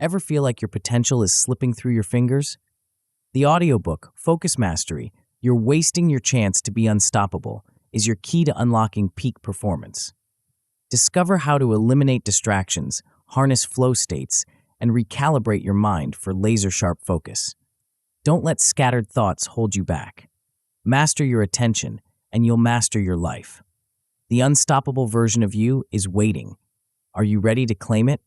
Ever feel like your potential is slipping through your fingers? The audiobook, Focus Mastery, You're Wasting Your Chance to Be Unstoppable, is your key to unlocking peak performance. Discover how to eliminate distractions, harness flow states, and recalibrate your mind for laser-sharp focus. Don't let scattered thoughts hold you back. Master your attention, and you'll master your life. The unstoppable version of you is waiting. Are you ready to claim it?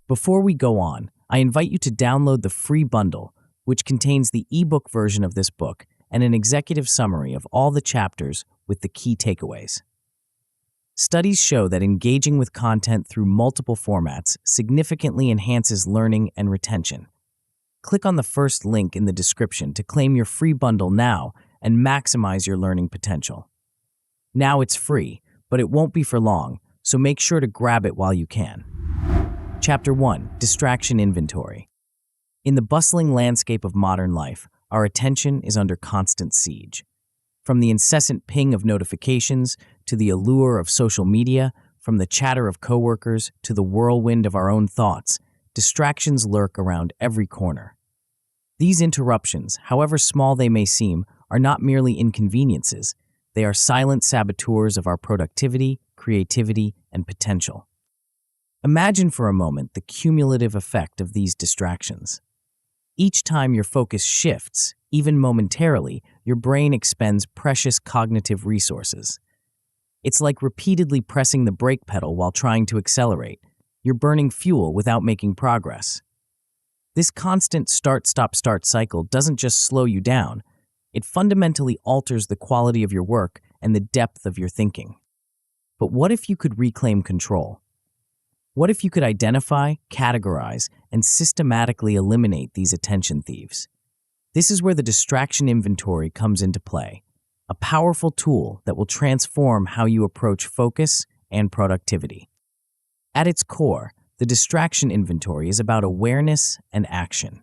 Before we go on, I invite you to download the free bundle, which contains the ebook version of this book and an executive summary of all the chapters with the key takeaways. Studies show that engaging with content through multiple formats significantly enhances learning and retention. Click on the first link in the description to claim your free bundle now and maximize your learning potential. Now it's free, but it won't be for long, so make sure to grab it while you can. Chapter 1: Distraction Inventory. In the bustling landscape of modern life, our attention is under constant siege. From the incessant ping of notifications to the allure of social media, from the chatter of coworkers to the whirlwind of our own thoughts, distractions lurk around every corner. These interruptions, however small they may seem, are not merely inconveniences. They are silent saboteurs of our productivity, creativity, and potential. Imagine for a moment the cumulative effect of these distractions. Each time your focus shifts, even momentarily, your brain expends precious cognitive resources. It's like repeatedly pressing the brake pedal while trying to accelerate. You're burning fuel without making progress. This constant start-stop-start cycle doesn't just slow you down, it fundamentally alters the quality of your work and the depth of your thinking. But what if you could reclaim control? What if you could identify, categorize, and systematically eliminate these attention thieves? This is where the distraction inventory comes into play, a powerful tool that will transform how you approach focus and productivity. At its core, the distraction inventory is about awareness and action.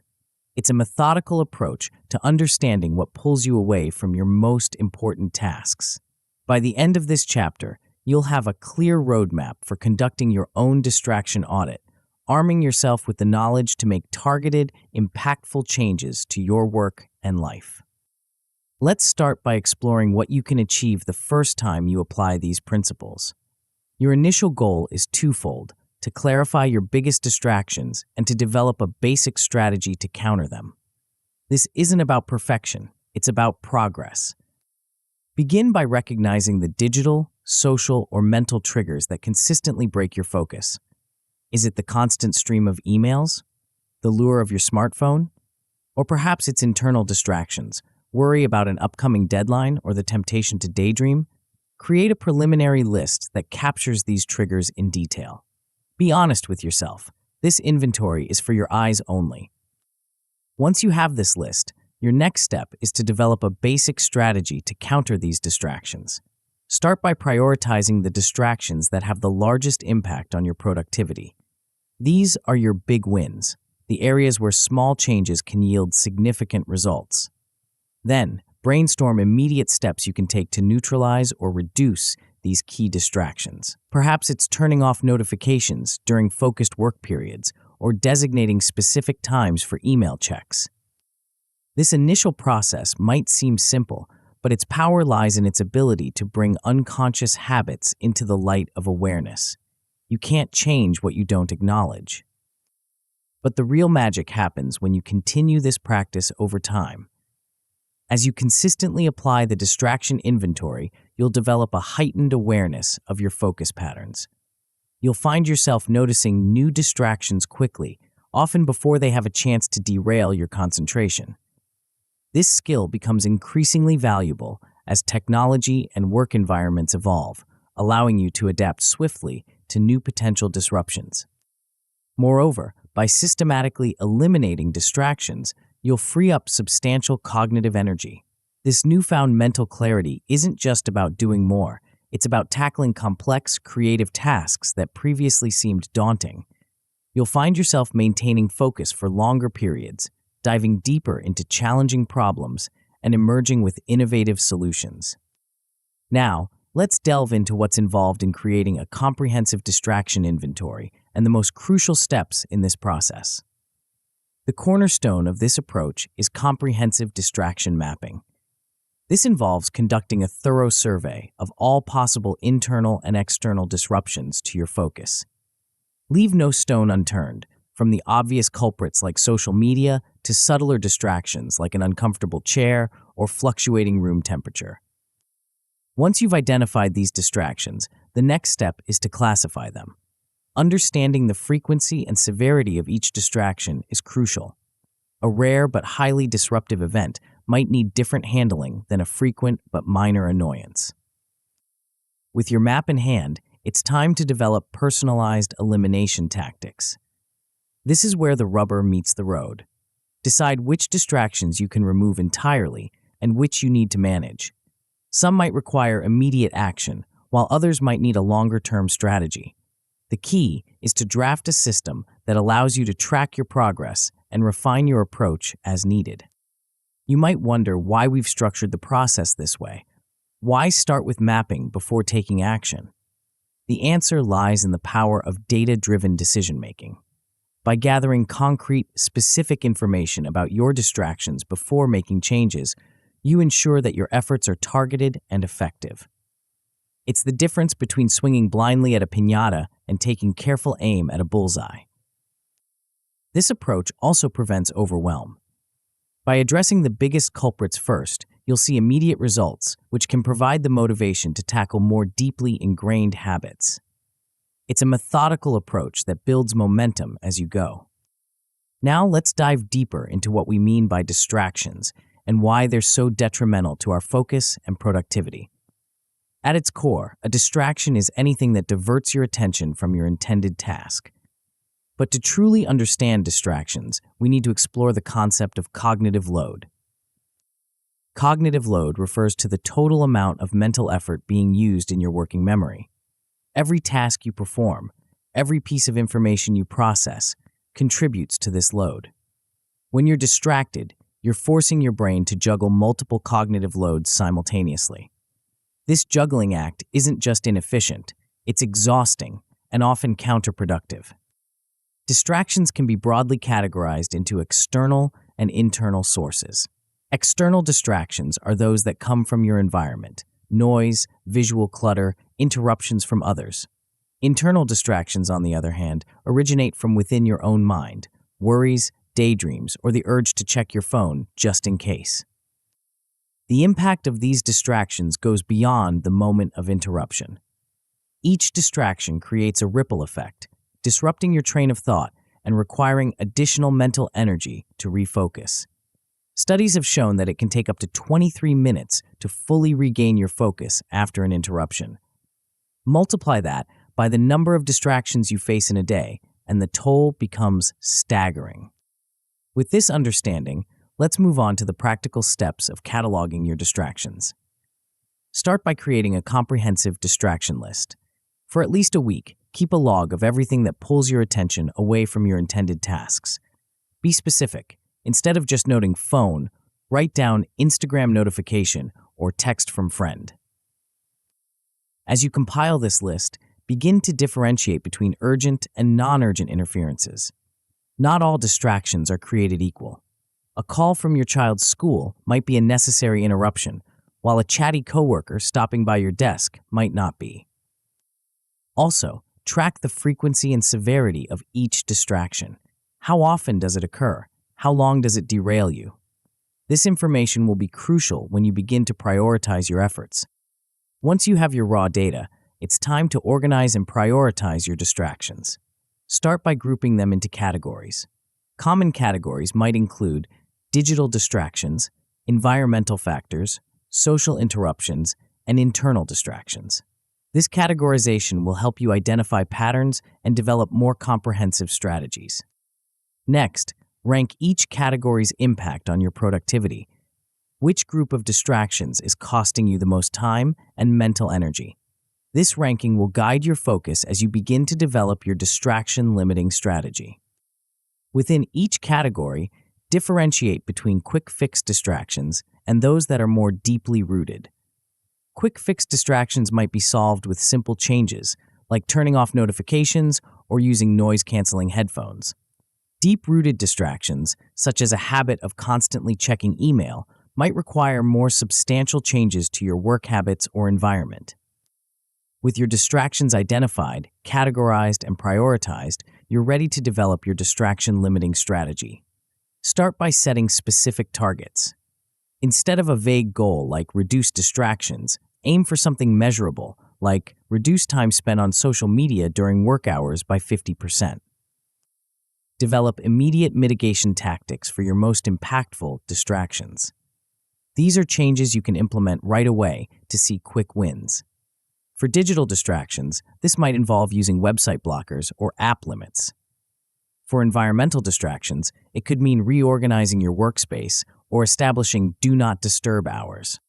It's a methodical approach to understanding what pulls you away from your most important tasks. By the end of this chapter, you'll have a clear roadmap for conducting your own distraction audit, arming yourself with the knowledge to make targeted, impactful changes to your work and life. Let's start by exploring what you can achieve the first time you apply these principles. Your initial goal is twofold: to clarify your biggest distractions and to develop a basic strategy to counter them. This isn't about perfection, it's about progress. Begin by recognizing the digital, social, or mental triggers that consistently break your focus. Is it the constant stream of emails? The lure of your smartphone? Or perhaps it's internal distractions, worry about an upcoming deadline or the temptation to daydream? Create a preliminary list that captures these triggers in detail. Be honest with yourself. This inventory is for your eyes only. Once you have this list, your next step is to develop a basic strategy to counter these distractions. Start by prioritizing the distractions that have the largest impact on your productivity. These are your big wins, the areas where small changes can yield significant results. Then, brainstorm immediate steps you can take to neutralize or reduce these key distractions. Perhaps it's turning off notifications during focused work periods or designating specific times for email checks. This initial process might seem simple, but its power lies in its ability to bring unconscious habits into the light of awareness. You can't change what you don't acknowledge. But the real magic happens when you continue this practice over time. As you consistently apply the distraction inventory, you'll develop a heightened awareness of your focus patterns. You'll find yourself noticing new distractions quickly, often before they have a chance to derail your concentration. This skill becomes increasingly valuable as technology and work environments evolve, allowing you to adapt swiftly to new potential disruptions. Moreover, by systematically eliminating distractions, you'll free up substantial cognitive energy. This newfound mental clarity isn't just about doing more, it's about tackling complex, creative tasks that previously seemed daunting. You'll find yourself maintaining focus for longer periods, diving deeper into challenging problems, and emerging with innovative solutions. Now, let's delve into what's involved in creating a comprehensive distraction inventory and the most crucial steps in this process. The cornerstone of this approach is comprehensive distraction mapping. This involves conducting a thorough survey of all possible internal and external disruptions to your focus. Leave no stone unturned, from the obvious culprits like social media to subtler distractions like an uncomfortable chair or fluctuating room temperature. Once you've identified these distractions, the next step is to classify them. Understanding the frequency and severity of each distraction is crucial. A rare but highly disruptive event might need different handling than a frequent but minor annoyance. With your map in hand, it's time to develop personalized elimination tactics. This is where the rubber meets the road. Decide which distractions you can remove entirely and which you need to manage. Some might require immediate action, while others might need a longer-term strategy. The key is to draft a system that allows you to track your progress and refine your approach as needed. You might wonder why we've structured the process this way. Why start with mapping before taking action? The answer lies in the power of data-driven decision-making. By gathering concrete, specific information about your distractions before making changes, you ensure that your efforts are targeted and effective. It's the difference between swinging blindly at a piñata and taking careful aim at a bullseye. This approach also prevents overwhelm. By addressing the biggest culprits first, you'll see immediate results, which can provide the motivation to tackle more deeply ingrained habits. It's a methodical approach that builds momentum as you go. Now let's dive deeper into what we mean by distractions and why they're so detrimental to our focus and productivity. At its core, a distraction is anything that diverts your attention from your intended task. But to truly understand distractions, we need to explore the concept of cognitive load. Cognitive load refers to the total amount of mental effort being used in your working memory. Every task you perform, every piece of information you process, contributes to this load. When you're distracted, you're forcing your brain to juggle multiple cognitive loads simultaneously. This juggling act isn't just inefficient, it's exhausting and often counterproductive. Distractions can be broadly categorized into external and internal sources. External distractions are those that come from your environment: noise, visual clutter, interruptions from others. Internal distractions, on the other hand, originate from within your own mind: worries, daydreams, or the urge to check your phone just in case. The impact of these distractions goes beyond the moment of interruption. Each distraction creates a ripple effect, disrupting your train of thought and requiring additional mental energy to refocus. Studies have shown that it can take up to 23 minutes to fully regain your focus after an interruption. Multiply that by the number of distractions you face in a day, and the toll becomes staggering. With this understanding, let's move on to the practical steps of cataloging your distractions. Start by creating a comprehensive distraction list. For at least a week, keep a log of everything that pulls your attention away from your intended tasks. Be specific. Instead of just noting phone, write down Instagram notification or text from friend. As you compile this list, begin to differentiate between urgent and non-urgent interferences. Not all distractions are created equal. A call from your child's school might be a necessary interruption, while a chatty coworker stopping by your desk might not be. Also, track the frequency and severity of each distraction. How often does it occur? How long does it derail you? This information will be crucial when you begin to prioritize your efforts. Once you have your raw data, it's time to organize and prioritize your distractions. Start by grouping them into categories. Common categories might include digital distractions, environmental factors, social interruptions, and internal distractions. This categorization will help you identify patterns and develop more comprehensive strategies. Next, rank each category's impact on your productivity. Which group of distractions is costing you the most time and mental energy? This ranking will guide your focus as you begin to develop your distraction-limiting strategy. Within each category, differentiate between quick-fix distractions and those that are more deeply rooted. Quick-fix distractions might be solved with simple changes, like turning off notifications or using noise-canceling headphones. Deep-rooted distractions, such as a habit of constantly checking email, might require more substantial changes to your work habits or environment. With your distractions identified, categorized, and prioritized, you're ready to develop your distraction-limiting strategy. Start by setting specific targets. Instead of a vague goal like reduce distractions, aim for something measurable, like reduce time spent on social media during work hours by 50%. Develop immediate mitigation tactics for your most impactful distractions. These are changes you can implement right away to see quick wins. For digital distractions, this might involve using website blockers or app limits. For environmental distractions, it could mean reorganizing your workspace or establishing do not disturb hours.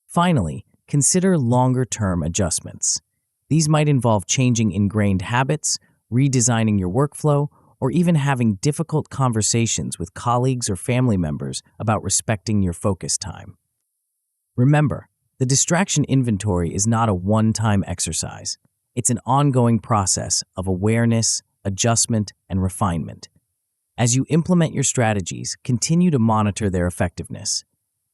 Finally, consider longer-term adjustments. These might involve changing ingrained habits, redesigning your workflow, or even having difficult conversations with colleagues or family members about respecting your focus time. Remember, the distraction inventory is not a one-time exercise. It's an ongoing process of awareness, adjustment, and refinement. As you implement your strategies, continue to monitor their effectiveness.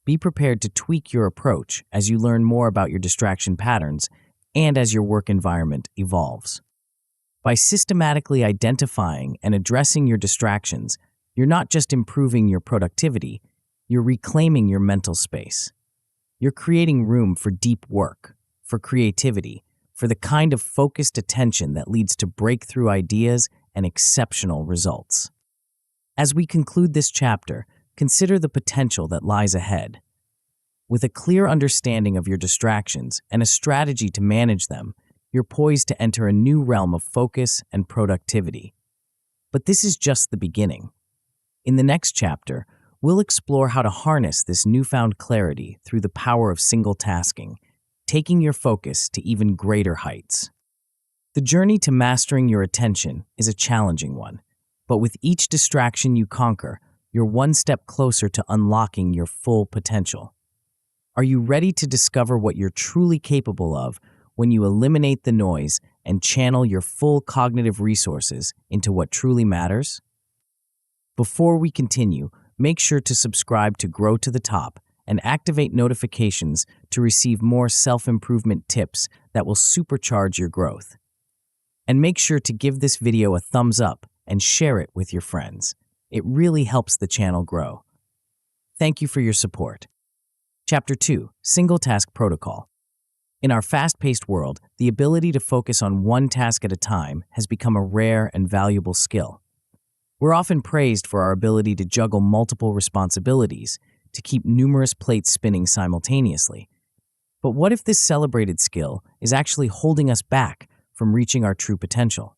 Be prepared to tweak your approach as you learn more about your distraction patterns and as your work environment evolves. By systematically identifying and addressing your distractions, you're not just improving your productivity, you're reclaiming your mental space. You're creating room for deep work, for creativity, for the kind of focused attention that leads to breakthrough ideas and exceptional results. As we conclude this chapter, consider the potential that lies ahead. With a clear understanding of your distractions and a strategy to manage them, you're poised to enter a new realm of focus and productivity. But this is just the beginning. In the next chapter, we'll explore how to harness this newfound clarity through the power of single tasking, taking your focus to even greater heights. The journey to mastering your attention is a challenging one, but with each distraction you conquer, you're one step closer to unlocking your full potential. Are you ready to discover what you're truly capable of when you eliminate the noise and channel your full cognitive resources into what truly matters? Before we continue, make sure to subscribe to Grow to the Top and activate notifications to receive more self-improvement tips that will supercharge your growth. And make sure to give this video a thumbs up and share it with your friends. It really helps the channel grow. Thank you for your support. Chapter 2, Single Task Protocol. In our fast-paced world, the ability to focus on one task at a time has become a rare and valuable skill. We're often praised for our ability to juggle multiple responsibilities, to keep numerous plates spinning simultaneously. But what if this celebrated skill is actually holding us back from reaching our true potential?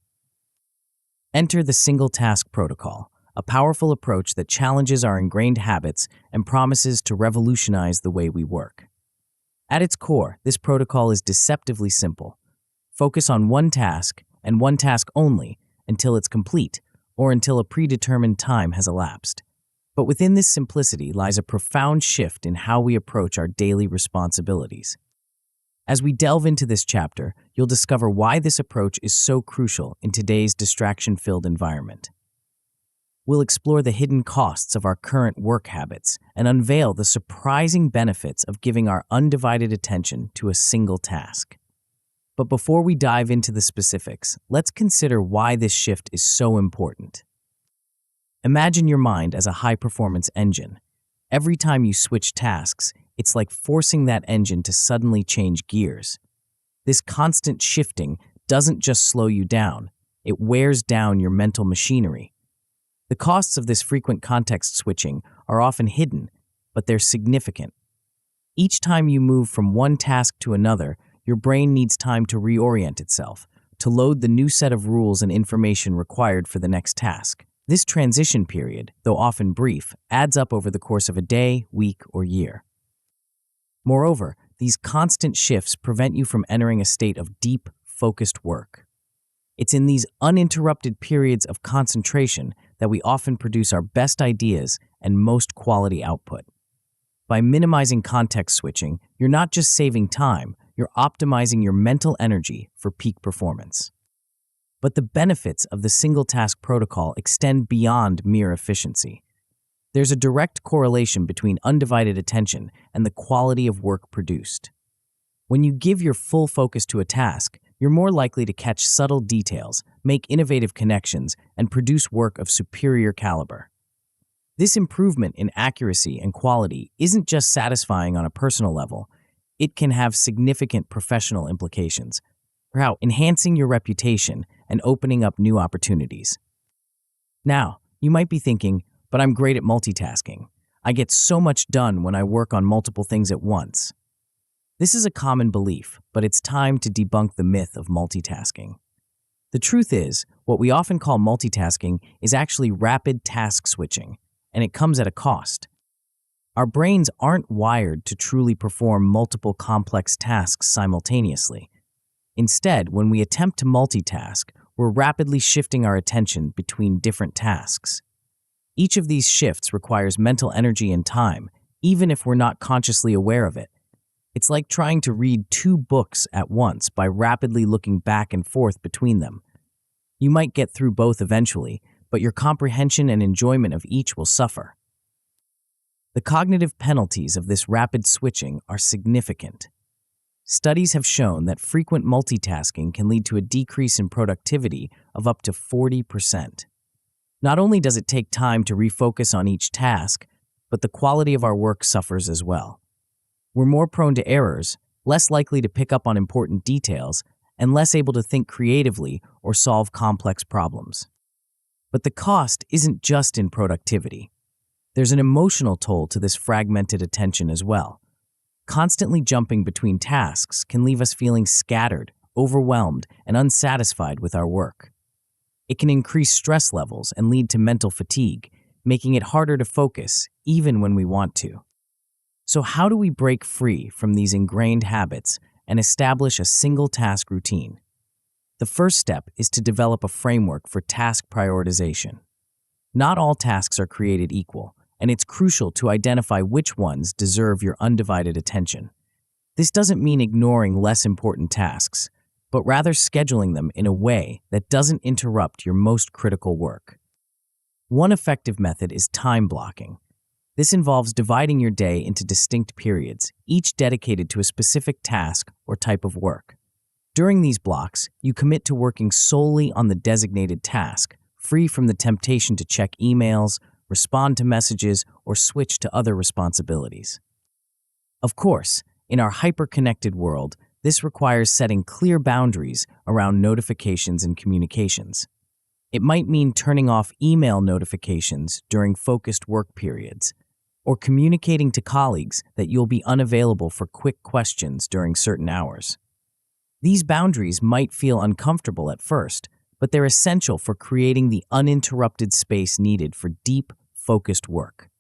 Enter the Single Task Protocol, a powerful approach that challenges our ingrained habits and promises to revolutionize the way we work. At its core, this protocol is deceptively simple. Focus on one task and one task only until it's complete, or until a predetermined time has elapsed. But within this simplicity lies a profound shift in how we approach our daily responsibilities. As we delve into this chapter, you'll discover why this approach is so crucial in today's distraction-filled environment. We'll explore the hidden costs of our current work habits and unveil the surprising benefits of giving our undivided attention to a single task. But before we dive into the specifics, let's consider why this shift is so important. Imagine your mind as a high-performance engine. Every time you switch tasks, it's like forcing that engine to suddenly change gears. This constant shifting doesn't just slow you down, it wears down your mental machinery. The costs of this frequent context switching are often hidden, but they're significant. Each time you move from one task to another, your brain needs time to reorient itself, to load the new set of rules and information required for the next task. This transition period, though often brief, adds up over the course of a day, week, or year. Moreover, these constant shifts prevent you from entering a state of deep, focused work. It's in these uninterrupted periods of concentration that we often produce our best ideas and most quality output. By minimizing context switching, you're not just saving time, you're optimizing your mental energy for peak performance. But the benefits of the single task protocol extend beyond mere efficiency. There's a direct correlation between undivided attention and the quality of work produced. When you give your full focus to a task, you're more likely to catch subtle details, make innovative connections, and produce work of superior caliber. This improvement in accuracy and quality isn't just satisfying on a personal level, it can have significant professional implications, enhancing your reputation and opening up new opportunities. Now, you might be thinking, but I'm great at multitasking. I get so much done when I work on multiple things at once. This is a common belief, but it's time to debunk the myth of multitasking. The truth is, what we often call multitasking is actually rapid task switching, and it comes at a cost. Our brains aren't wired to truly perform multiple complex tasks simultaneously. Instead, when we attempt to multitask, we're rapidly shifting our attention between different tasks. Each of these shifts requires mental energy and time, even if we're not consciously aware of it. It's like trying to read two books at once by rapidly looking back and forth between them. You might get through both eventually, but your comprehension and enjoyment of each will suffer. The cognitive penalties of this rapid switching are significant. Studies have shown that frequent multitasking can lead to a decrease in productivity of up to 40%. Not only does it take time to refocus on each task, but the quality of our work suffers as well. We're more prone to errors, less likely to pick up on important details, and less able to think creatively or solve complex problems. But the cost isn't just in productivity. There's an emotional toll to this fragmented attention as well. Constantly jumping between tasks can leave us feeling scattered, overwhelmed, and unsatisfied with our work. It can increase stress levels and lead to mental fatigue, making it harder to focus even when we want to. So how do we break free from these ingrained habits and establish a single task routine? The first step is to develop a framework for task prioritization. Not all tasks are created equal, and it's crucial to identify which ones deserve your undivided attention. This doesn't mean ignoring less important tasks, but rather scheduling them in a way that doesn't interrupt your most critical work. One effective method is time blocking. This involves dividing your day into distinct periods, each dedicated to a specific task or type of work. During these blocks, you commit to working solely on the designated task, free from the temptation to check emails, respond to messages, or switch to other responsibilities. Of course, in our hyper-connected world, this requires setting clear boundaries around notifications and communications. It might mean turning off email notifications during focused work periods, or communicating to colleagues that you'll be unavailable for quick questions during certain hours. These boundaries might feel uncomfortable at first, but they're essential for creating the uninterrupted space needed for deep, focused work.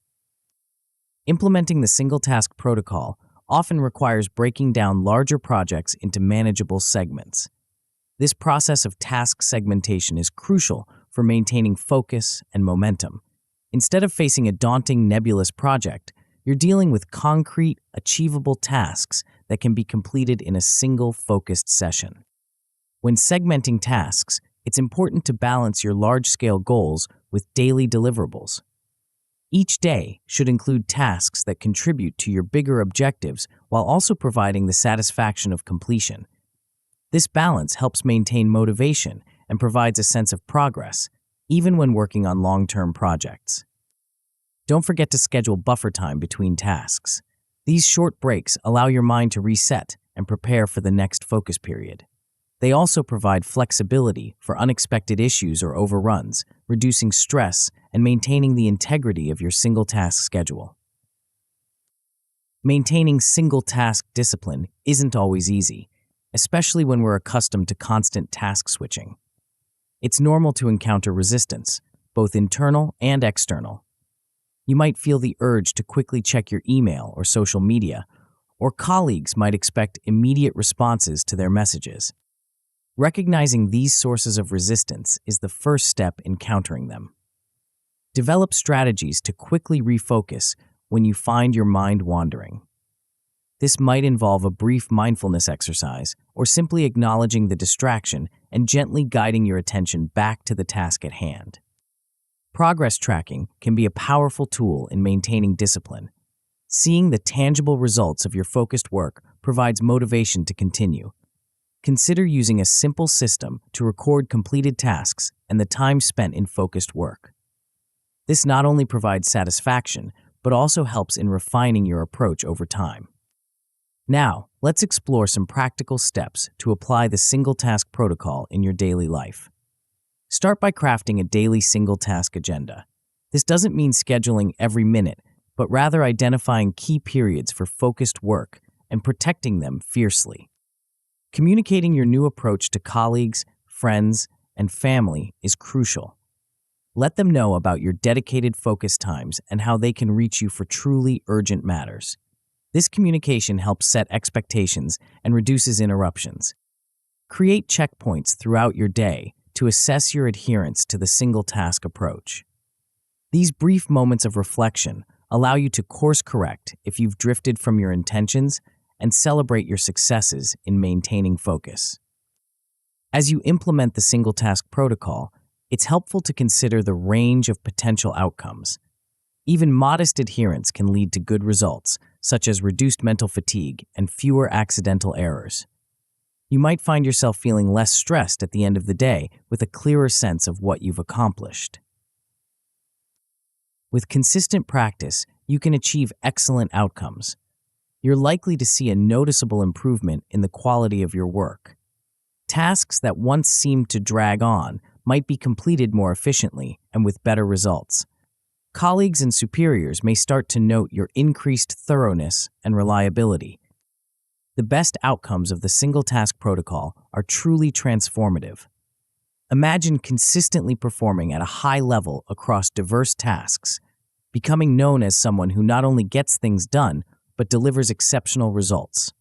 Implementing the single task protocol often requires breaking down larger projects into manageable segments. This process of task segmentation is crucial for maintaining focus and momentum. Instead of facing a daunting, nebulous project, you're dealing with concrete, achievable tasks that can be completed in a single focused session. When segmenting tasks, it's important to balance your large-scale goals with daily deliverables. Each day should include tasks that contribute to your bigger objectives while also providing the satisfaction of completion. This balance helps maintain motivation and provides a sense of progress, even when working on long-term projects. Don't forget to schedule buffer time between tasks. These short breaks allow your mind to reset and prepare for the next focus period. They also provide flexibility for unexpected issues or overruns, reducing stress and maintaining the integrity of your single-task schedule. Maintaining single-task discipline isn't always easy, especially when we're accustomed to constant task switching. It's normal to encounter resistance, both internal and external. You might feel the urge to quickly check your email or social media, or colleagues might expect immediate responses to their messages. Recognizing these sources of resistance is the first step in countering them. Develop strategies to quickly refocus when you find your mind wandering. This might involve a brief mindfulness exercise or simply acknowledging the distraction and gently guiding your attention back to the task at hand. Progress tracking can be a powerful tool in maintaining discipline. Seeing the tangible results of your focused work provides motivation to continue. Consider using a simple system to record completed tasks and the time spent in focused work. This not only provides satisfaction, but also helps in refining your approach over time. Now, let's explore some practical steps to apply the single-task protocol in your daily life. Start by crafting a daily single-task agenda. This doesn't mean scheduling every minute, but rather identifying key periods for focused work and protecting them fiercely. Communicating your new approach to colleagues, friends, and family is crucial. Let them know about your dedicated focus times and how they can reach you for truly urgent matters. This communication helps set expectations and reduces interruptions. Create checkpoints throughout your day to assess your adherence to the single-task approach. These brief moments of reflection allow you to course correct if you've drifted from your intentions and celebrate your successes in maintaining focus. As you implement the single-task protocol, it's helpful to consider the range of potential outcomes. Even modest adherence can lead to good results, such as reduced mental fatigue and fewer accidental errors. You might find yourself feeling less stressed at the end of the day with a clearer sense of what you've accomplished. With consistent practice, you can achieve excellent outcomes. You're likely to see a noticeable improvement in the quality of your work. Tasks that once seemed to drag on might be completed more efficiently and with better results. Colleagues and superiors may start to note your increased thoroughness and reliability. The best outcomes of the single-task protocol are truly transformative. Imagine consistently performing at a high level across diverse tasks, becoming known as someone who not only gets things done, but delivers exceptional results.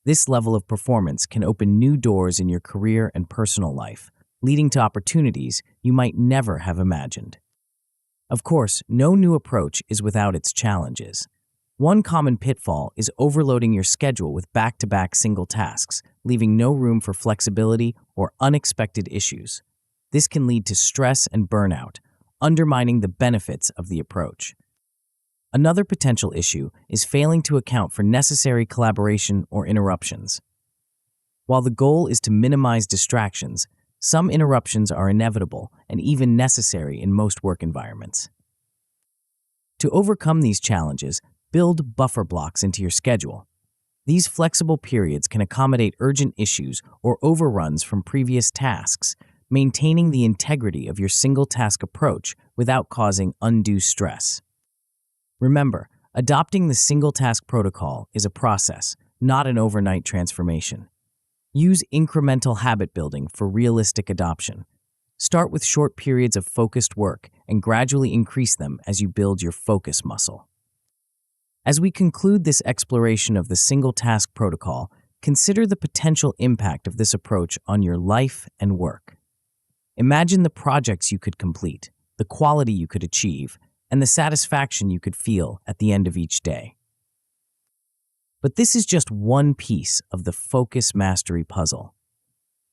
This level of performance can open new doors in your career and personal life, leading to opportunities you might never have imagined. Of course, no new approach is without its challenges. One common pitfall is overloading your schedule with back-to-back single tasks, leaving no room for flexibility or unexpected issues. This can lead to stress and burnout, undermining the benefits of the approach. Another potential issue is failing to account for necessary collaboration or interruptions. While the goal is to minimize distractions, some interruptions are inevitable and even necessary in most work environments. To overcome these challenges, build buffer blocks into your schedule. These flexible periods can accommodate urgent issues or overruns from previous tasks, maintaining the integrity of your single-task approach without causing undue stress. Remember, adopting the single-task protocol is a process, not an overnight transformation. Use incremental habit building for realistic adoption. Start with short periods of focused work and gradually increase them as you build your focus muscle. As we conclude this exploration of the single-task protocol, consider the potential impact of this approach on your life and work. Imagine the projects you could complete, the quality you could achieve, and the satisfaction you could feel at the end of each day. But this is just one piece of the focus mastery puzzle.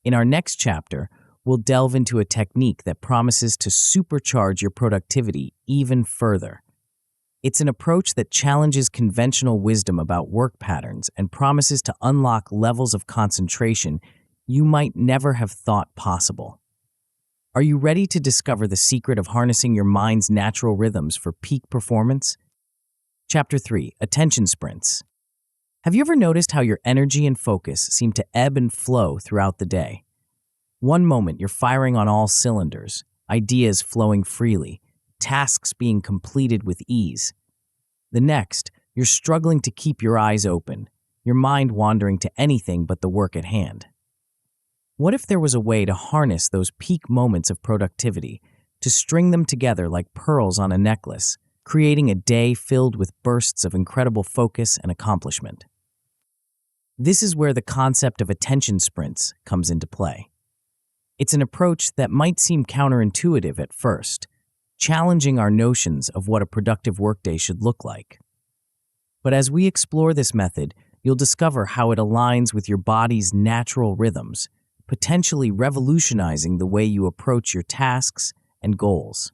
In our next chapter, we'll delve into a technique that promises to supercharge your productivity even further. It's an approach that challenges conventional wisdom about work patterns and promises to unlock levels of concentration you might never have thought possible. Are you ready to discover the secret of harnessing your mind's natural rhythms for peak performance? Chapter 3: Attention Sprints. Have you ever noticed how your energy and focus seem to ebb and flow throughout the day? One moment you're firing on all cylinders, ideas flowing freely, tasks being completed with ease. The next, you're struggling to keep your eyes open, your mind wandering to anything but the work at hand. What if there was a way to harness those peak moments of productivity, to string them together like pearls on a necklace, creating a day filled with bursts of incredible focus and accomplishment? This is where the concept of attention sprints comes into play. It's an approach that might seem counterintuitive at first, challenging our notions of what a productive workday should look like. But as we explore this method, you'll discover how it aligns with your body's natural rhythms, potentially revolutionizing the way you approach your tasks and goals.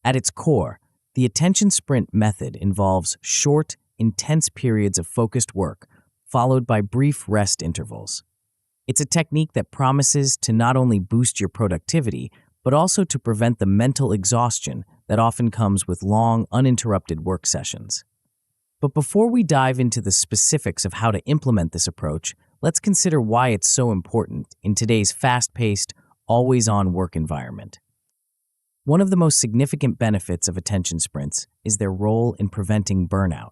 At its core, the attention sprint method involves short, intense periods of focused work, followed by brief rest intervals. It's a technique that promises to not only boost your productivity, but also to prevent the mental exhaustion that often comes with long, uninterrupted work sessions. But before we dive into the specifics of how to implement this approach, let's consider why it's so important in today's fast-paced, always-on work environment. One of the most significant benefits of attention sprints is their role in preventing burnout.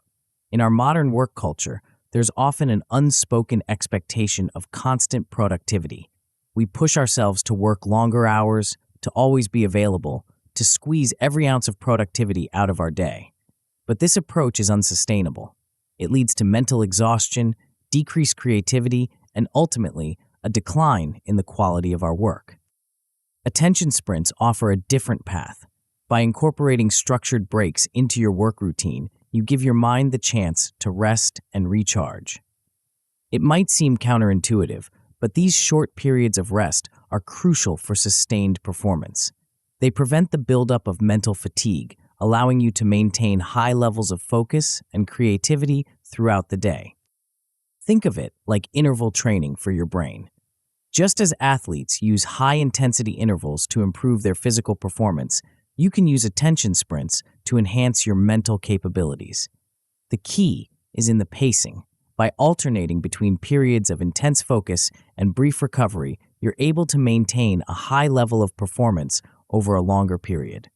In our modern work culture, there's often an unspoken expectation of constant productivity. We push ourselves to work longer hours, to always be available, to squeeze every ounce of productivity out of our day. But this approach is unsustainable. It leads to mental exhaustion, decreased creativity, and ultimately, a decline in the quality of our work. Attention sprints offer a different path. By incorporating structured breaks into your work routine, you give your mind the chance to rest and recharge. It might seem counterintuitive, but these short periods of rest are crucial for sustained performance. They prevent the buildup of mental fatigue, allowing you to maintain high levels of focus and creativity throughout the day. Think of it like interval training for your brain. Just as athletes use high-intensity intervals to improve their physical performance, you can use attention sprints to enhance your mental capabilities. The key is in the pacing. By alternating between periods of intense focus and brief recovery, you're able to maintain a high level of performance over a longer period.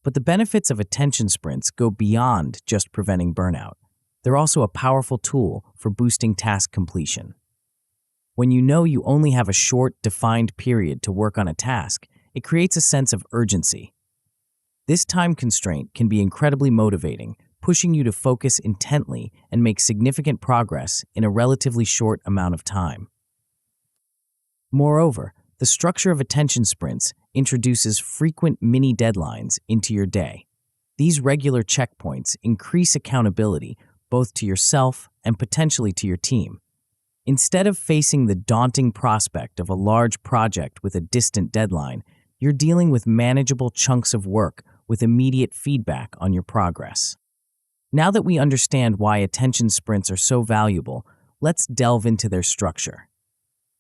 But the benefits of attention sprints go beyond just preventing burnout. They're also a powerful tool for boosting task completion. When you know you only have a short, defined period to work on a task, it creates a sense of urgency. This time constraint can be incredibly motivating, pushing you to focus intently and make significant progress in a relatively short amount of time. Moreover, the structure of attention sprints introduces frequent mini deadlines into your day. These regular checkpoints increase accountability both to yourself and potentially to your team. Instead of facing the daunting prospect of a large project with a distant deadline, you're dealing with manageable chunks of work with immediate feedback on your progress. Now that we understand why attention sprints are so valuable, let's delve into their structure.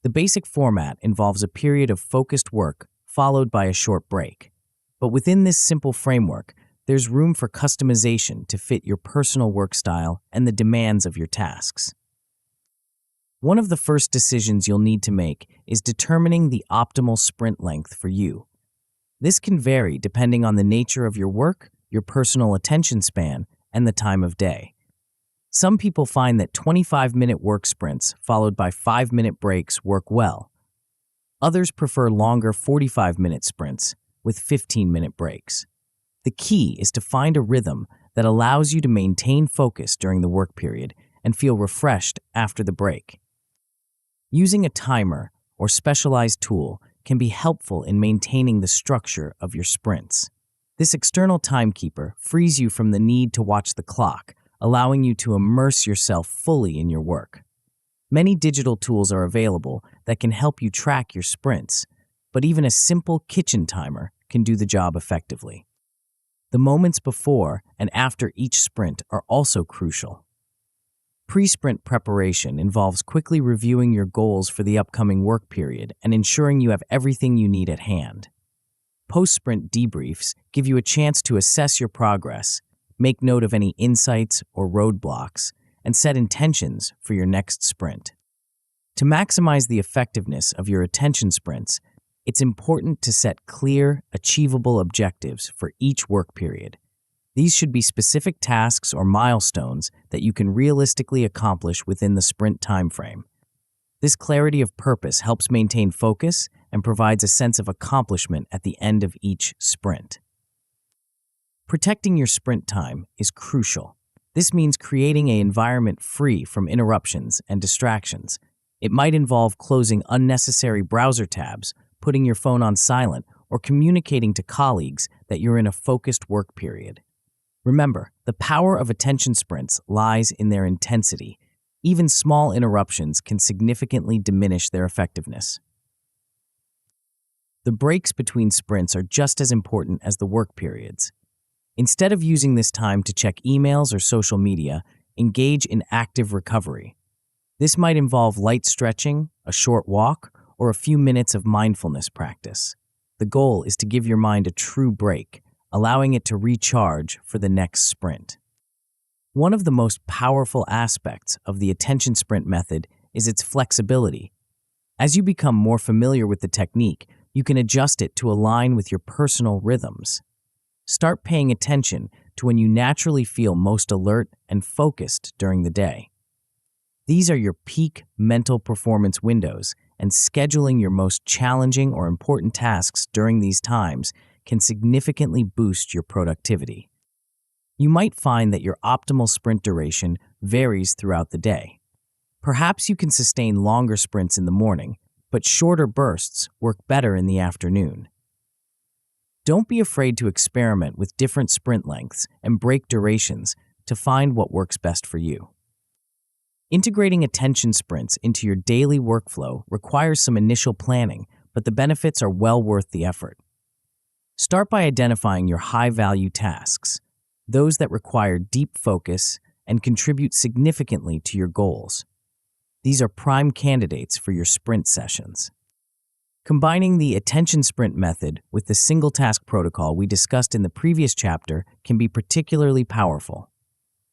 The basic format involves a period of focused work followed by a short break. But within this simple framework, there's room for customization to fit your personal work style and the demands of your tasks. One of the first decisions you'll need to make is determining the optimal sprint length for you. This can vary depending on the nature of your work, your personal attention span, and the time of day. Some people find that 25-minute work sprints followed by 5-minute breaks work well. Others prefer longer 45-minute sprints with 15-minute breaks. The key is to find a rhythm that allows you to maintain focus during the work period and feel refreshed after the break. Using a timer or specialized tool can be helpful in maintaining the structure of your sprints. This external timekeeper frees you from the need to watch the clock, allowing you to immerse yourself fully in your work. Many digital tools are available that can help you track your sprints, but even a simple kitchen timer can do the job effectively. The moments before and after each sprint are also crucial. Pre-sprint preparation involves quickly reviewing your goals for the upcoming work period and ensuring you have everything you need at hand. Post-sprint debriefs give you a chance to assess your progress, make note of any insights or roadblocks, and set intentions for your next sprint. To maximize the effectiveness of your attention sprints, it's important to set clear, achievable objectives for each work period. These should be specific tasks or milestones that you can realistically accomplish within the sprint timeframe. This clarity of purpose helps maintain focus and provides a sense of accomplishment at the end of each sprint. Protecting your sprint time is crucial. This means creating an environment free from interruptions and distractions. It might involve closing unnecessary browser tabs, putting your phone on silent, or communicating to colleagues that you're in a focused work period. Remember, the power of attention sprints lies in their intensity. Even small interruptions can significantly diminish their effectiveness. The breaks between sprints are just as important as the work periods. Instead of using this time to check emails or social media, engage in active recovery. This might involve light stretching, a short walk, or a few minutes of mindfulness practice. The goal is to give your mind a true break, allowing it to recharge for the next sprint. One of the most powerful aspects of the attention sprint method is its flexibility. As you become more familiar with the technique, you can adjust it to align with your personal rhythms. Start paying attention to when you naturally feel most alert and focused during the day. These are your peak mental performance windows, and scheduling your most challenging or important tasks during these times can significantly boost your productivity. You might find that your optimal sprint duration varies throughout the day. Perhaps you can sustain longer sprints in the morning, but shorter bursts work better in the afternoon. Don't be afraid to experiment with different sprint lengths and break durations to find what works best for you. Integrating attention sprints into your daily workflow requires some initial planning, but the benefits are well worth the effort. Start by identifying your high-value tasks, those that require deep focus and contribute significantly to your goals. These are prime candidates for your sprint sessions. Combining the attention sprint method with the single task protocol we discussed in the previous chapter can be particularly powerful.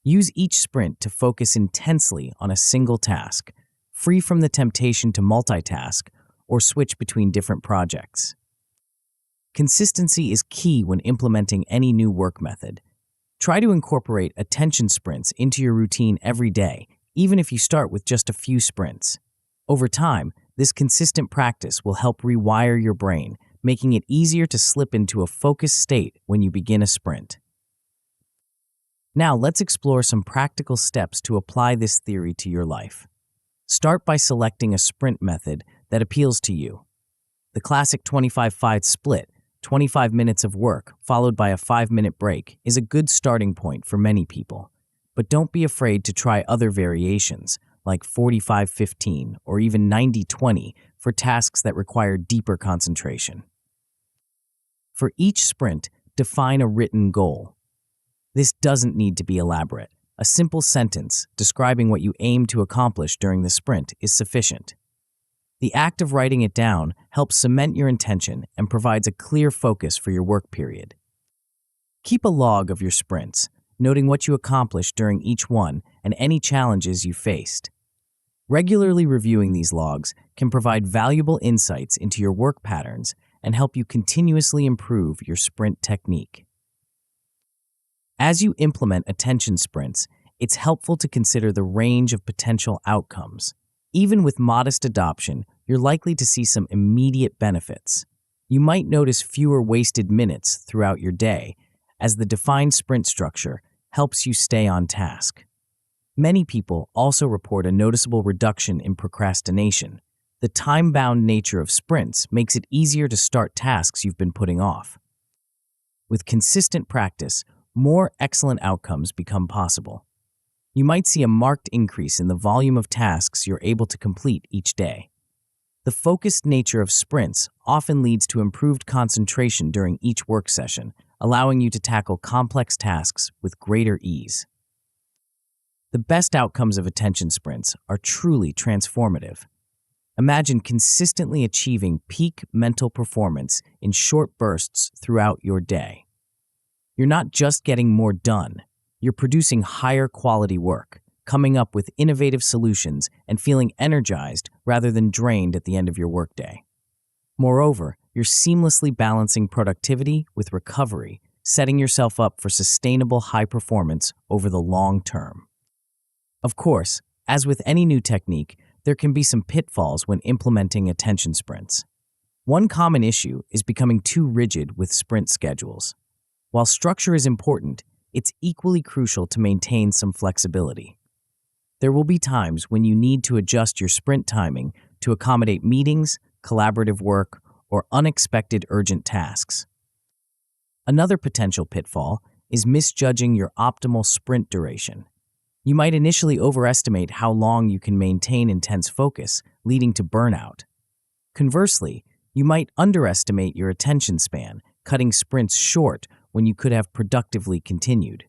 Use each sprint to focus intensely on a single task, free from the temptation to multitask or switch between different projects. Consistency is key when implementing any new work method. Try to incorporate attention sprints into your routine every day, even if you start with just a few sprints. Over time, this consistent practice will help rewire your brain, making it easier to slip into a focused state when you begin a sprint. Now, let's explore some practical steps to apply this theory to your life. Start by selecting a sprint method that appeals to you. The classic 25-5 split, 25 minutes of work followed by a 5-minute break, is a good starting point for many people. But don't be afraid to try other variations, like 45-15 or even 90-20 for tasks that require deeper concentration. For each sprint, define a written goal. This doesn't need to be elaborate. A simple sentence describing what you aim to accomplish during the sprint is sufficient. The act of writing it down helps cement your intention and provides a clear focus for your work period. Keep a log of your sprints, noting what you accomplished during each one and any challenges you faced. Regularly reviewing these logs can provide valuable insights into your work patterns and help you continuously improve your sprint technique. As you implement attention sprints, it's helpful to consider the range of potential outcomes. Even with modest adoption, you're likely to see some immediate benefits. You might notice fewer wasted minutes throughout your day, as the defined sprint structure helps you stay on task. Many people also report a noticeable reduction in procrastination. The time-bound nature of sprints makes it easier to start tasks you've been putting off. With consistent practice, more excellent outcomes become possible. You might see a marked increase in the volume of tasks you're able to complete each day. The focused nature of sprints often leads to improved concentration during each work session, allowing you to tackle complex tasks with greater ease. The best outcomes of attention sprints are truly transformative. Imagine consistently achieving peak mental performance in short bursts throughout your day. You're not just getting more done, you're producing higher quality work, coming up with innovative solutions and feeling energized rather than drained at the end of your workday. Moreover, you're seamlessly balancing productivity with recovery, setting yourself up for sustainable high performance over the long term. Of course, as with any new technique, there can be some pitfalls when implementing attention sprints. One common issue is becoming too rigid with sprint schedules. While structure is important, it's equally crucial to maintain some flexibility. There will be times when you need to adjust your sprint timing to accommodate meetings, collaborative work, or unexpected urgent tasks. Another potential pitfall is misjudging your optimal sprint duration. You might initially overestimate how long you can maintain intense focus, leading to burnout. Conversely, you might underestimate your attention span, cutting sprints short when you could have productively continued.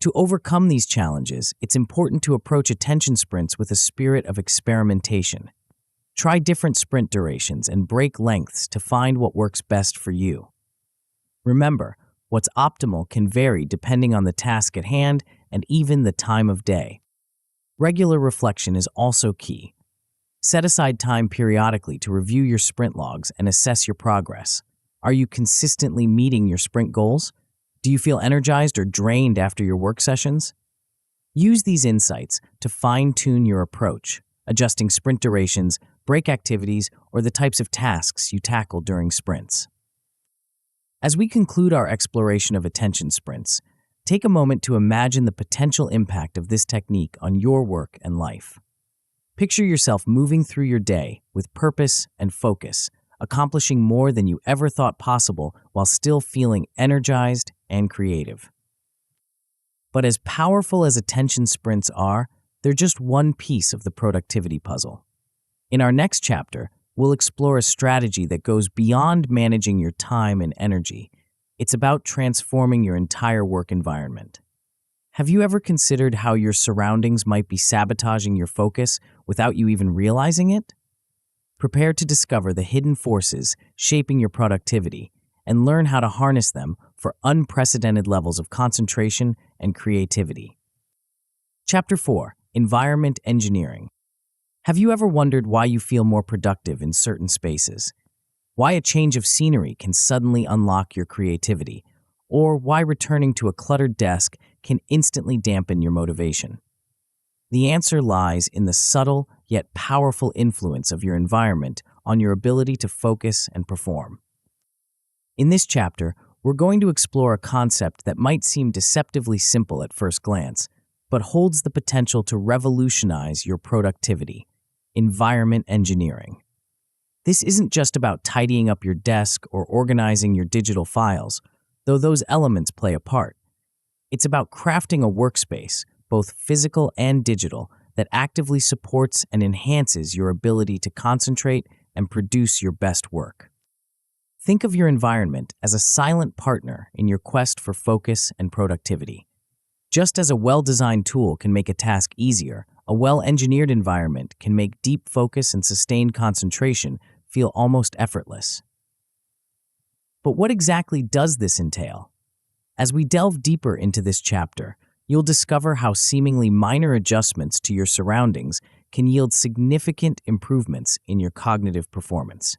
To overcome these challenges, it's important to approach attention sprints with a spirit of experimentation. Try different sprint durations and break lengths to find what works best for you. Remember, what's optimal can vary depending on the task at hand and even the time of day. Regular reflection is also key. Set aside time periodically to review your sprint logs and assess your progress. Are you consistently meeting your sprint goals? Do you feel energized or drained after your work sessions? Use these insights to fine-tune your approach, adjusting sprint durations, break activities, or the types of tasks you tackle during sprints. As we conclude our exploration of attention sprints, take a moment to imagine the potential impact of this technique on your work and life. Picture yourself moving through your day with purpose and focus, accomplishing more than you ever thought possible while still feeling energized and creative. But as powerful as attention sprints are, they're just one piece of the productivity puzzle. In our next chapter, we'll explore a strategy that goes beyond managing your time and energy. It's about transforming your entire work environment. Have you ever considered how your surroundings might be sabotaging your focus without you even realizing it? Prepare to discover the hidden forces shaping your productivity and learn how to harness them for unprecedented levels of concentration and creativity. Chapter 4: Environment Engineering. Have you ever wondered why you feel more productive in certain spaces? Why a change of scenery can suddenly unlock your creativity? Or why returning to a cluttered desk can instantly dampen your motivation? The answer lies in the subtle yet powerful influence of your environment on your ability to focus and perform. In this chapter, we're going to explore a concept that might seem deceptively simple at first glance, but holds the potential to revolutionize your productivity: environment engineering. This isn't just about tidying up your desk or organizing your digital files, though those elements play a part. It's about crafting a workspace, both physical and digital, that actively supports and enhances your ability to concentrate and produce your best work. Think of your environment as a silent partner in your quest for focus and productivity. Just as a well-designed tool can make a task easier, a well-engineered environment can make deep focus and sustained concentration feel almost effortless. But what exactly does this entail? As we delve deeper into this chapter, you'll discover how seemingly minor adjustments to your surroundings can yield significant improvements in your cognitive performance.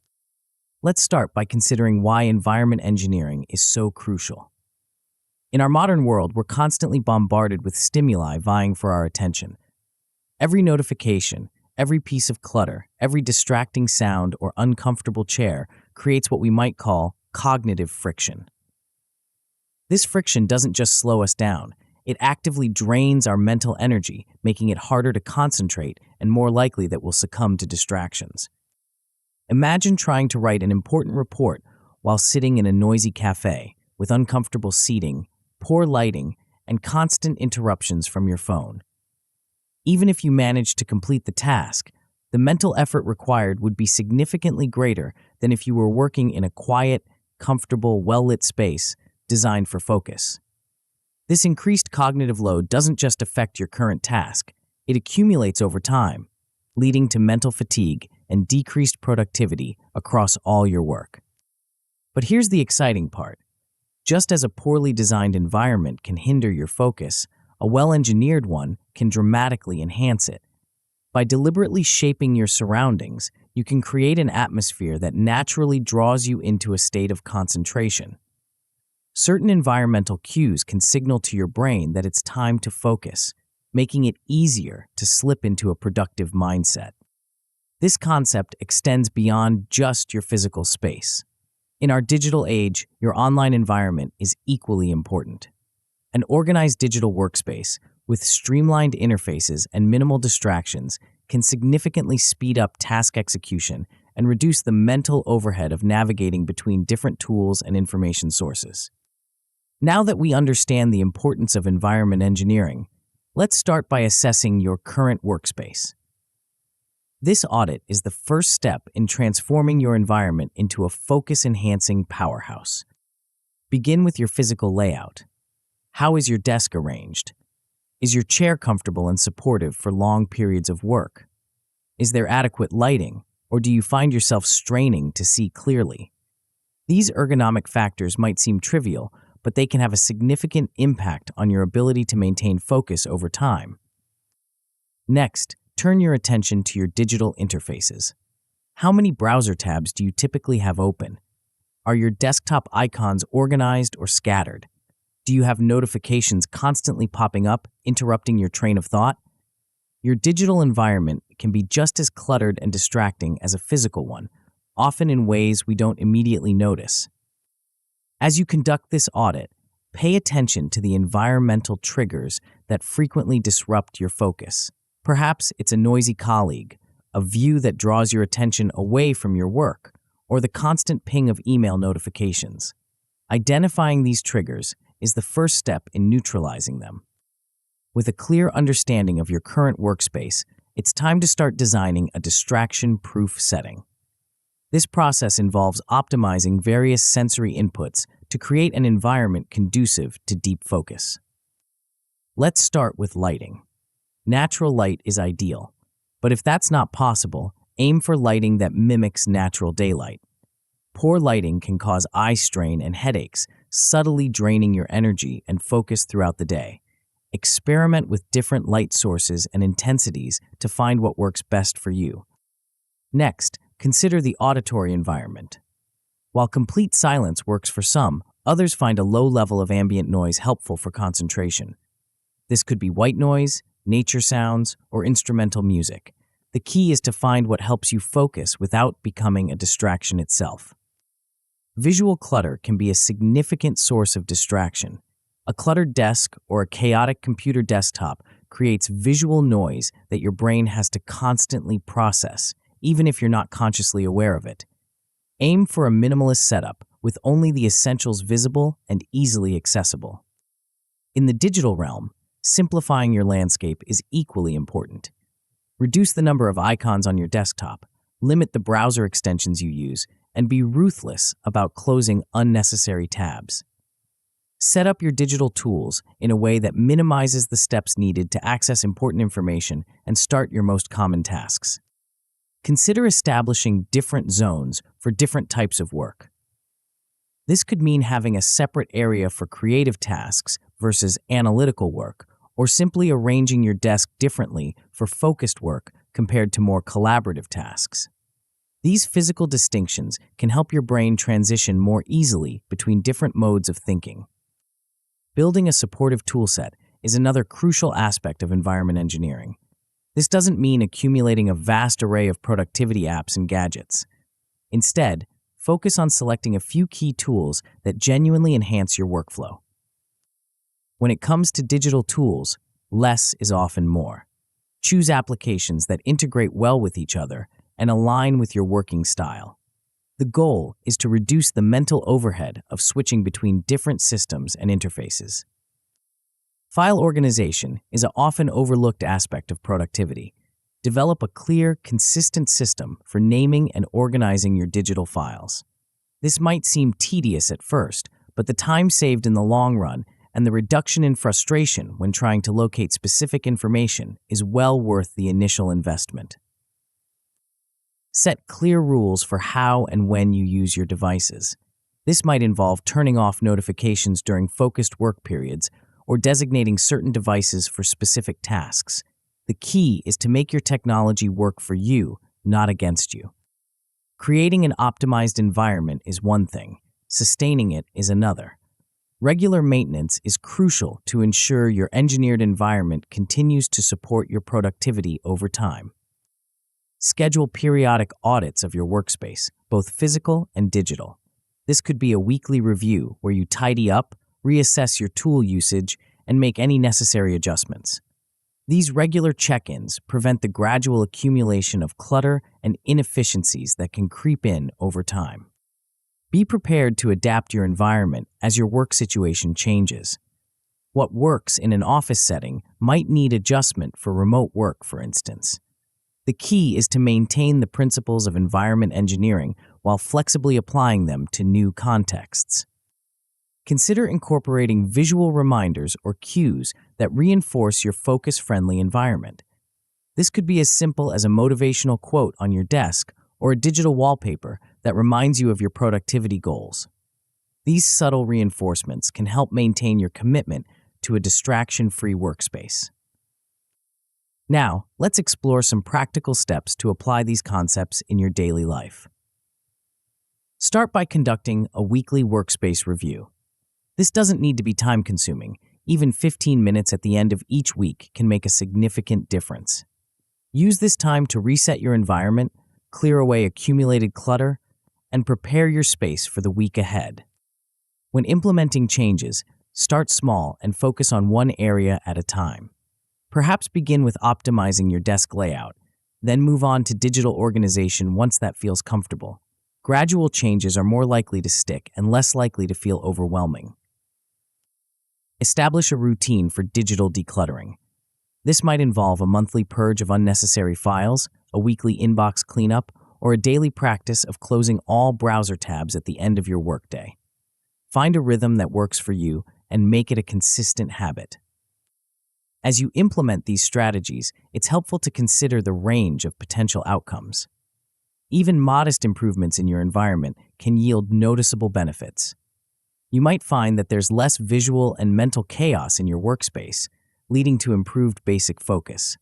Let's start by considering why environment engineering is so crucial. In our modern world, we're constantly bombarded with stimuli vying for our attention. Every notification, every piece of clutter, every distracting sound or uncomfortable chair creates what we might call cognitive friction. This friction doesn't just slow us down, it actively drains our mental energy, making it harder to concentrate and more likely that we'll succumb to distractions. Imagine trying to write an important report while sitting in a noisy cafe with uncomfortable seating, poor lighting, and constant interruptions from your phone. Even if you managed to complete the task, the mental effort required would be significantly greater than if you were working in a quiet, comfortable, well-lit space designed for focus. This increased cognitive load doesn't just affect your current task, it accumulates over time, leading to mental fatigue and decreased productivity across all your work. But here's the exciting part. Just as a poorly designed environment can hinder your focus, a well-engineered one can dramatically enhance it. By deliberately shaping your surroundings, you can create an atmosphere that naturally draws you into a state of concentration. Certain environmental cues can signal to your brain that it's time to focus, making it easier to slip into a productive mindset. This concept extends beyond just your physical space. In our digital age, your online environment is equally important. An organized digital workspace with streamlined interfaces and minimal distractions can significantly speed up task execution and reduce the mental overhead of navigating between different tools and information sources. Now that we understand the importance of environment engineering, Let's start by assessing your current workspace. This audit is the first step in transforming your environment into a focus-enhancing powerhouse. Begin with your physical layout. How is your desk arranged? Is your chair comfortable and supportive for long periods of work? Is there adequate lighting, or do you find yourself straining to see clearly? These ergonomic factors might seem trivial, but they can have a significant impact on your ability to maintain focus over time. Next, turn your attention to your digital interfaces. How many browser tabs do you typically have open? Are your desktop icons organized or scattered? Do you have notifications constantly popping up, interrupting your train of thought? Your digital environment can be just as cluttered and distracting as a physical one, often in ways we don't immediately notice. As you conduct this audit, pay attention to the environmental triggers that frequently disrupt your focus. Perhaps it's a noisy colleague, a view that draws your attention away from your work, or the constant ping of email notifications. Identifying these triggers is the first step in neutralizing them. With a clear understanding of your current workspace, it's time to start designing a distraction-proof setting. This process involves optimizing various sensory inputs to create an environment conducive to deep focus. Let's start with lighting. Natural light is ideal, but if that's not possible, aim for lighting that mimics natural daylight. Poor lighting can cause eye strain and headaches, subtly draining your energy and focus throughout the day. Experiment with different light sources and intensities to find what works best for you. Next, consider the auditory environment. While complete silence works for some, others find a low level of ambient noise helpful for concentration. This could be white noise, nature sounds, or instrumental music. The key is to find what helps you focus without becoming a distraction itself. Visual clutter can be a significant source of distraction. A cluttered desk or a chaotic computer desktop creates visual noise that your brain has to constantly process, even if you're not consciously aware of it. Aim for a minimalist setup with only the essentials visible and easily accessible. In the digital realm, simplifying your landscape is equally important. Reduce the number of icons on your desktop, limit the browser extensions you use, and be ruthless about closing unnecessary tabs. Set up your digital tools in a way that minimizes the steps needed to access important information and start your most common tasks. Consider establishing different zones for different types of work. This could mean having a separate area for creative tasks versus analytical work, or simply arranging your desk differently for focused work compared to more collaborative tasks. These physical distinctions can help your brain transition more easily between different modes of thinking. Building a supportive toolset is another crucial aspect of environment engineering. This doesn't mean accumulating a vast array of productivity apps and gadgets. Instead, focus on selecting a few key tools that genuinely enhance your workflow. When it comes to digital tools, less is often more. Choose applications that integrate well with each other and align with your working style. The goal is to reduce the mental overhead of switching between different systems and interfaces. File organization is an often overlooked aspect of productivity. Develop a clear, consistent system for naming and organizing your digital files. This might seem tedious at first, but the time saved in the long run and the reduction in frustration when trying to locate specific information is well worth the initial investment. Set clear rules for how and when you use your devices. This might involve turning off notifications during focused work periods or designating certain devices for specific tasks. The key is to make your technology work for you, not against you. Creating an optimized environment is one thing, sustaining it is another. Regular maintenance is crucial to ensure your engineered environment continues to support your productivity over time. Schedule periodic audits of your workspace, both physical and digital. This could be a weekly review where you tidy up, reassess your tool usage, and make any necessary adjustments. These regular check-ins prevent the gradual accumulation of clutter and inefficiencies that can creep in over time. Be prepared to adapt your environment as your work situation changes. What works in an office setting might need adjustment for remote work, for instance. The key is to maintain the principles of environment engineering while flexibly applying them to new contexts. Consider incorporating visual reminders or cues that reinforce your focus-friendly environment. This could be as simple as a motivational quote on your desk or a digital wallpaper that reminds you of your productivity goals. These subtle reinforcements can help maintain your commitment to a distraction-free workspace. Now, let's explore some practical steps to apply these concepts in your daily life. Start by conducting a weekly workspace review. This doesn't need to be time-consuming. Even 15 minutes at the end of each week can make a significant difference. Use this time to reset your environment, clear away accumulated clutter, and prepare your space for the week ahead. When implementing changes, start small and focus on one area at a time. Perhaps begin with optimizing your desk layout, then move on to digital organization once that feels comfortable. Gradual changes are more likely to stick and less likely to feel overwhelming. Establish a routine for digital decluttering. This might involve a monthly purge of unnecessary files, a weekly inbox cleanup, or a daily practice of closing all browser tabs at the end of your workday. Find a rhythm that works for you and make it a consistent habit. As you implement these strategies, it's helpful to consider the range of potential outcomes. Even modest improvements in your environment can yield noticeable benefits. You might find that there's less visual and mental chaos in your workspace, leading to improved basic focus.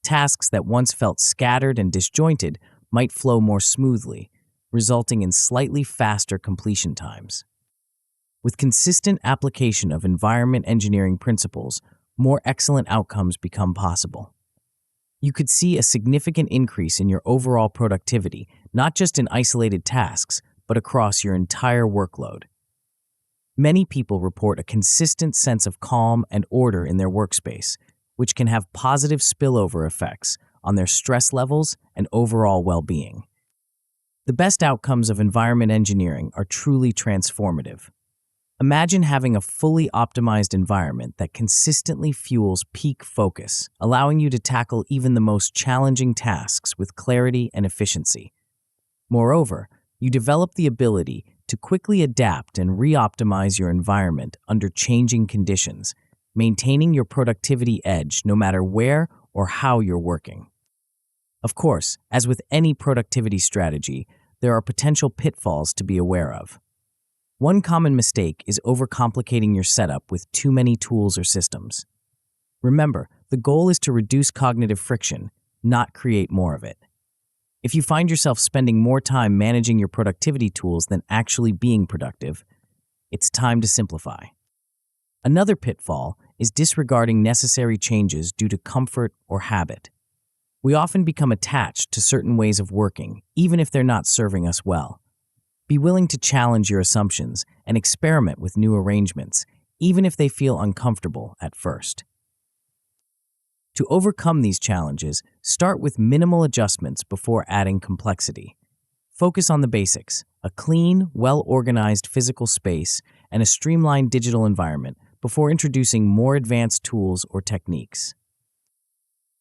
Tasks that once felt scattered and disjointed might flow more smoothly, resulting in slightly faster completion times. With consistent application of environment engineering principles, more excellent outcomes become possible. You could see a significant increase in your overall productivity, not just in isolated tasks, but across your entire workload. Many people report a consistent sense of calm and order in their workspace, which can have positive spillover effects on their stress levels and overall well-being. The best outcomes of environment engineering are truly transformative. Imagine having a fully optimized environment that consistently fuels peak focus, allowing you to tackle even the most challenging tasks with clarity and efficiency. Moreover, you develop the ability to quickly adapt and re-optimize your environment under changing conditions, maintaining your productivity edge no matter where or how you're working. Of course, as with any productivity strategy, there are potential pitfalls to be aware of. One common mistake is overcomplicating your setup with too many tools or systems. Remember, the goal is to reduce cognitive friction, not create more of it. If you find yourself spending more time managing your productivity tools than actually being productive, it's time to simplify. Another pitfall is disregarding necessary changes due to comfort or habit. We often become attached to certain ways of working, even if they're not serving us well. Be willing to challenge your assumptions and experiment with new arrangements, even if they feel uncomfortable at first. To overcome these challenges, start with minimal adjustments before adding complexity. Focus on the basics: a clean, well-organized physical space and a streamlined digital environment before introducing more advanced tools or techniques.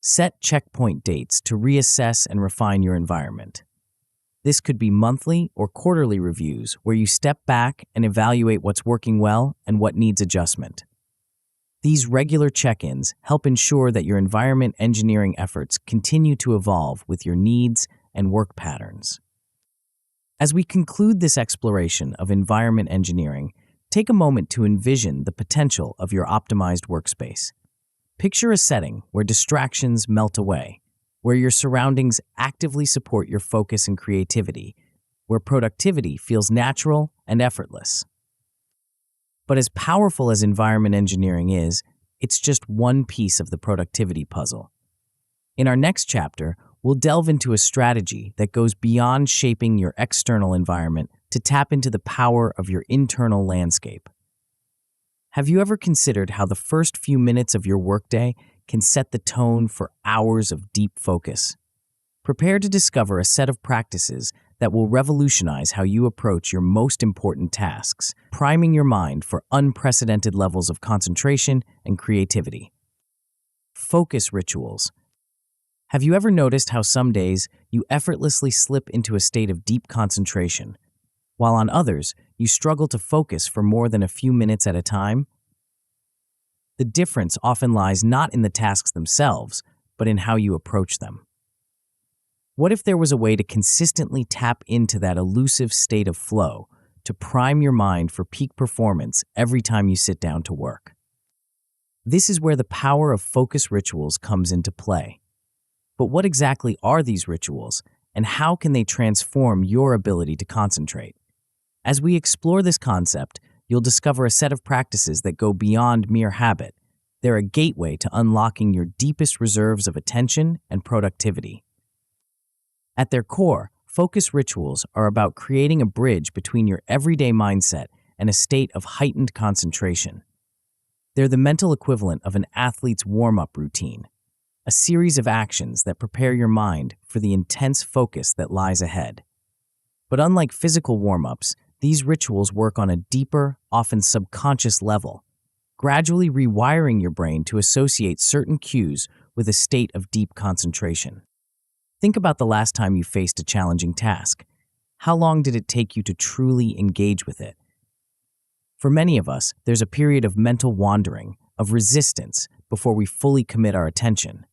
Set checkpoint dates to reassess and refine your environment. This could be monthly or quarterly reviews where you step back and evaluate what's working well and what needs adjustment. These regular check-ins help ensure that your environment engineering efforts continue to evolve with your needs and work patterns. As we conclude this exploration of environment engineering, take a moment to envision the potential of your optimized workspace. Picture a setting where distractions melt away, where your surroundings actively support your focus and creativity, where productivity feels natural and effortless. But as powerful as environment engineering is, it's just one piece of the productivity puzzle. In our next chapter, we'll delve into a strategy that goes beyond shaping your external environment to tap into the power of your internal landscape. Have you ever considered how the first few minutes of your workday can set the tone for hours of deep focus? Prepare to discover a set of practices that that will revolutionize how you approach your most important tasks, priming your mind for unprecedented levels of concentration and creativity. Focus rituals. Have you ever noticed how some days you effortlessly slip into a state of deep concentration, while on others you struggle to focus for more than a few minutes at a time? The difference often lies not in the tasks themselves, but in how you approach them. What if there was a way to consistently tap into that elusive state of flow, to prime your mind for peak performance every time you sit down to work? This is where the power of focus rituals comes into play. But what exactly are these rituals, and how can they transform your ability to concentrate? As we explore this concept, you'll discover a set of practices that go beyond mere habit. They're a gateway to unlocking your deepest reserves of attention and productivity. At their core, focus rituals are about creating a bridge between your everyday mindset and a state of heightened concentration. They're the mental equivalent of an athlete's warm-up routine, a series of actions that prepare your mind for the intense focus that lies ahead. But unlike physical warm-ups, these rituals work on a deeper, often subconscious level, gradually rewiring your brain to associate certain cues with a state of deep concentration. Think about the last time you faced a challenging task. How long did it take you to truly engage with it? For many of us, there's a period of mental wandering, of resistance, before we fully commit our attention.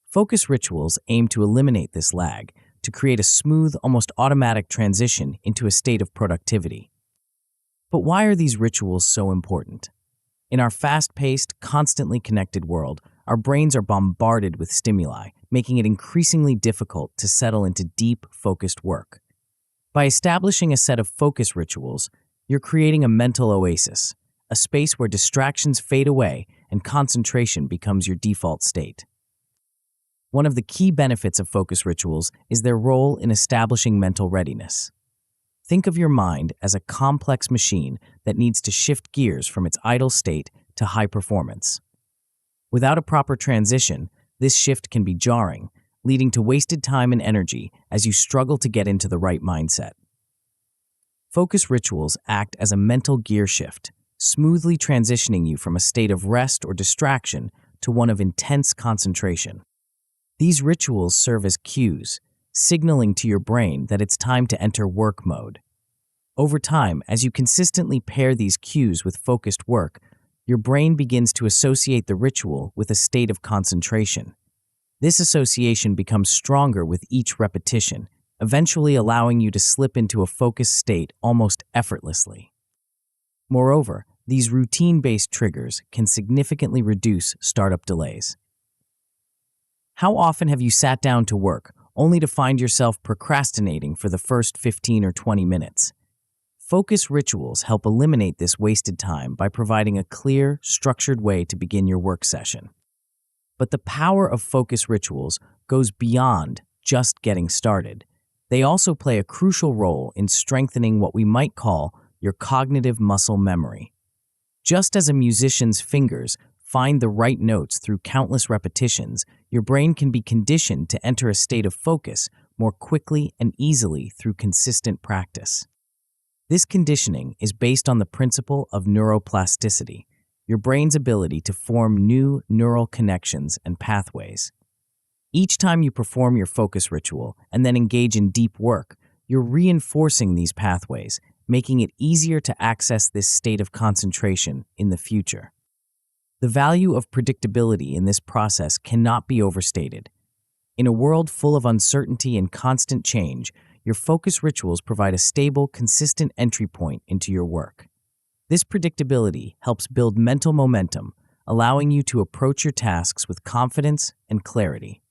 Focus rituals aim to eliminate this lag, to create a smooth, almost automatic transition into a state of productivity. But why are these rituals so important? In our fast-paced, constantly connected world, our brains are bombarded with stimuli, making it increasingly difficult to settle into deep, focused work. By establishing a set of focus rituals, you're creating a mental oasis, a space where distractions fade away and concentration becomes your default state. One of the key benefits of focus rituals is their role in establishing mental readiness. Think of your mind as a complex machine that needs to shift gears from its idle state to high performance. Without a proper transition, this shift can be jarring, leading to wasted time and energy as you struggle to get into the right mindset. Focus rituals act as a mental gear shift, smoothly transitioning you from a state of rest or distraction to one of intense concentration. These rituals serve as cues, signaling to your brain that it's time to enter work mode. Over time, as you consistently pair these cues with focused work, your brain begins to associate the ritual with a state of concentration. This association becomes stronger with each repetition, eventually allowing you to slip into a focused state almost effortlessly. Moreover, these routine-based triggers can significantly reduce startup delays. How often have you sat down to work only to find yourself procrastinating for the first 15 or 20 minutes? Focus rituals help eliminate this wasted time by providing a clear, structured way to begin your work session. But the power of focus rituals goes beyond just getting started. They also play a crucial role in strengthening what we might call your cognitive muscle memory. Just as a musician's fingers find the right notes through countless repetitions, your brain can be conditioned to enter a state of focus more quickly and easily through consistent practice. This conditioning is based on the principle of neuroplasticity, your brain's ability to form new neural connections and pathways. Each time you perform your focus ritual and then engage in deep work, you're reinforcing these pathways, making it easier to access this state of concentration in the future. The value of predictability in this process cannot be overstated. In a world full of uncertainty and constant change, your focus rituals provide a stable, consistent entry point into your work. This predictability helps build mental momentum, allowing you to approach your tasks with confidence and clarity.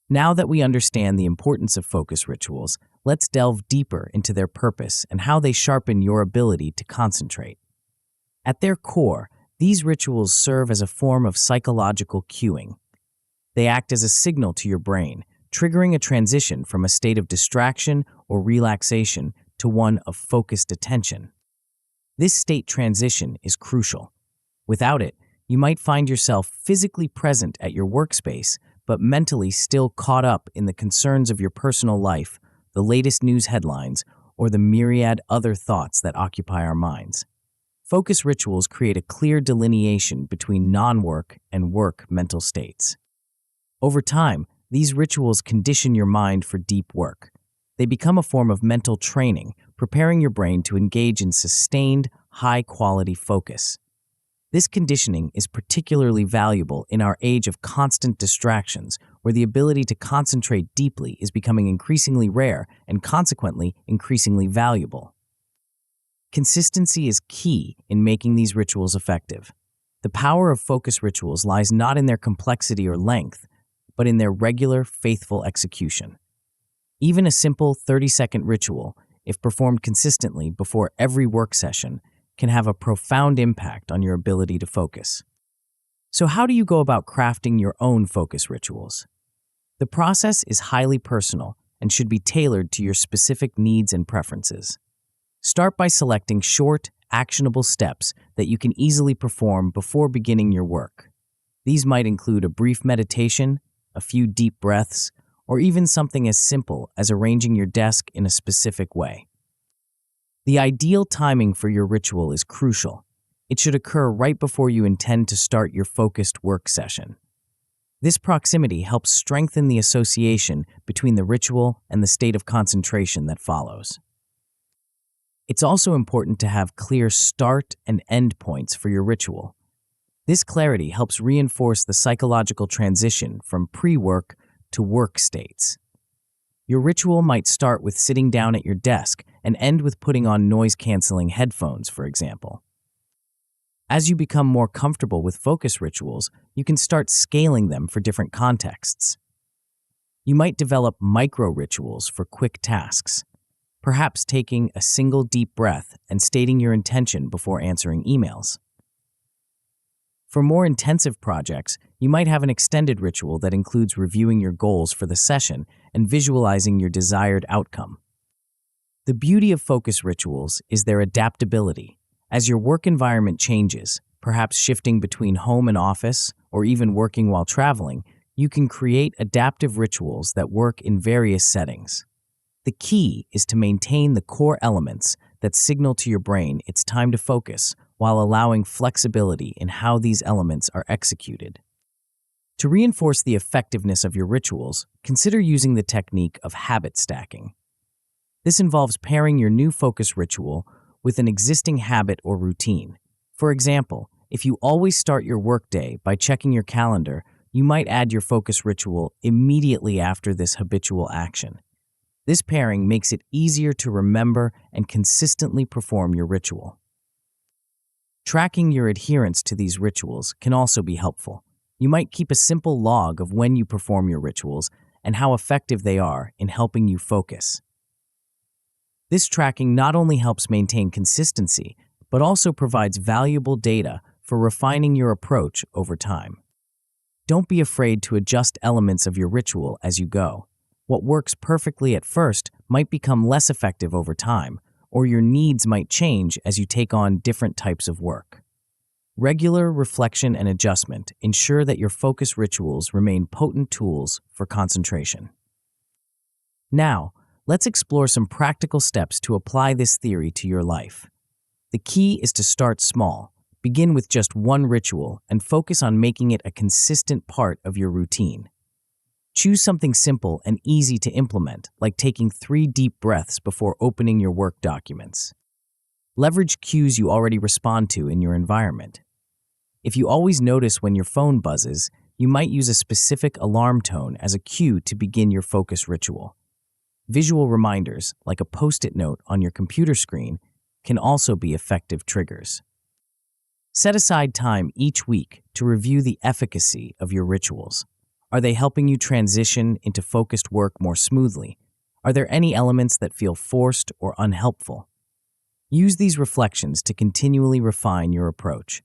Now that we understand the importance of focus rituals, let's delve deeper into their purpose and how they sharpen your ability to concentrate. At their core, these rituals serve as a form of psychological cueing. They act as a signal to your brain, triggering a transition from a state of distraction or relaxation to one of focused attention. This state transition is crucial. Without it, you might find yourself physically present at your workspace, but mentally still caught up in the concerns of your personal life, the latest news headlines, or the myriad other thoughts that occupy our minds. Focus rituals create a clear delineation between non-work and work mental states. Over time, these rituals condition your mind for deep work. They become a form of mental training, preparing your brain to engage in sustained, high-quality focus. This conditioning is particularly valuable in our age of constant distractions, where the ability to concentrate deeply is becoming increasingly rare and consequently increasingly valuable. Consistency is key in making these rituals effective. The power of focus rituals lies not in their complexity or length, but in their regular, faithful execution. Even a simple 30-second ritual, if performed consistently before every work session, can have a profound impact on your ability to focus. So how do you go about crafting your own focus rituals? The process is highly personal and should be tailored to your specific needs and preferences. Start by selecting short, actionable steps that you can easily perform before beginning your work. These might include a brief meditation, a few deep breaths, or even something as simple as arranging your desk in a specific way. The ideal timing for your ritual is crucial. It should occur right before you intend to start your focused work session. This proximity helps strengthen the association between the ritual and the state of concentration that follows. It's also important to have clear start and end points for your ritual. This clarity helps reinforce the psychological transition from pre-work to work states. Your ritual might start with sitting down at your desk and end with putting on noise-canceling headphones, for example. As you become more comfortable with focus rituals, you can start scaling them for different contexts. You might develop micro-rituals for quick tasks, perhaps taking a single deep breath and stating your intention before answering emails. For more intensive projects, you might have an extended ritual that includes reviewing your goals for the session and visualizing your desired outcome. The beauty of focus rituals is their adaptability. As your work environment changes, perhaps shifting between home and office, or even working while traveling, you can create adaptive rituals that work in various settings. The key is to maintain the core elements that signal to your brain it's time to focus, while allowing flexibility in how these elements are executed. To reinforce the effectiveness of your rituals, consider using the technique of habit stacking. This involves pairing your new focus ritual with an existing habit or routine. For example, if you always start your workday by checking your calendar, you might add your focus ritual immediately after this habitual action. This pairing makes it easier to remember and consistently perform your ritual. Tracking your adherence to these rituals can also be helpful. You might keep a simple log of when you perform your rituals and how effective they are in helping you focus. This tracking not only helps maintain consistency, but also provides valuable data for refining your approach over time. Don't be afraid to adjust elements of your ritual as you go. What works perfectly at first might become less effective over time, or your needs might change as you take on different types of work. Regular reflection and adjustment ensure that your focus rituals remain potent tools for concentration. Now, let's explore some practical steps to apply this theory to your life. The key is to start small. Begin with just one ritual and focus on making it a consistent part of your routine. Choose something simple and easy to implement, like taking 3 deep breaths before opening your work documents. Leverage cues you already respond to in your environment. If you always notice when your phone buzzes, you might use a specific alarm tone as a cue to begin your focus ritual. Visual reminders, like a post-it note on your computer screen, can also be effective triggers. Set aside time each week to review the efficacy of your rituals. Are they helping you transition into focused work more smoothly? Are there any elements that feel forced or unhelpful? Use these reflections to continually refine your approach.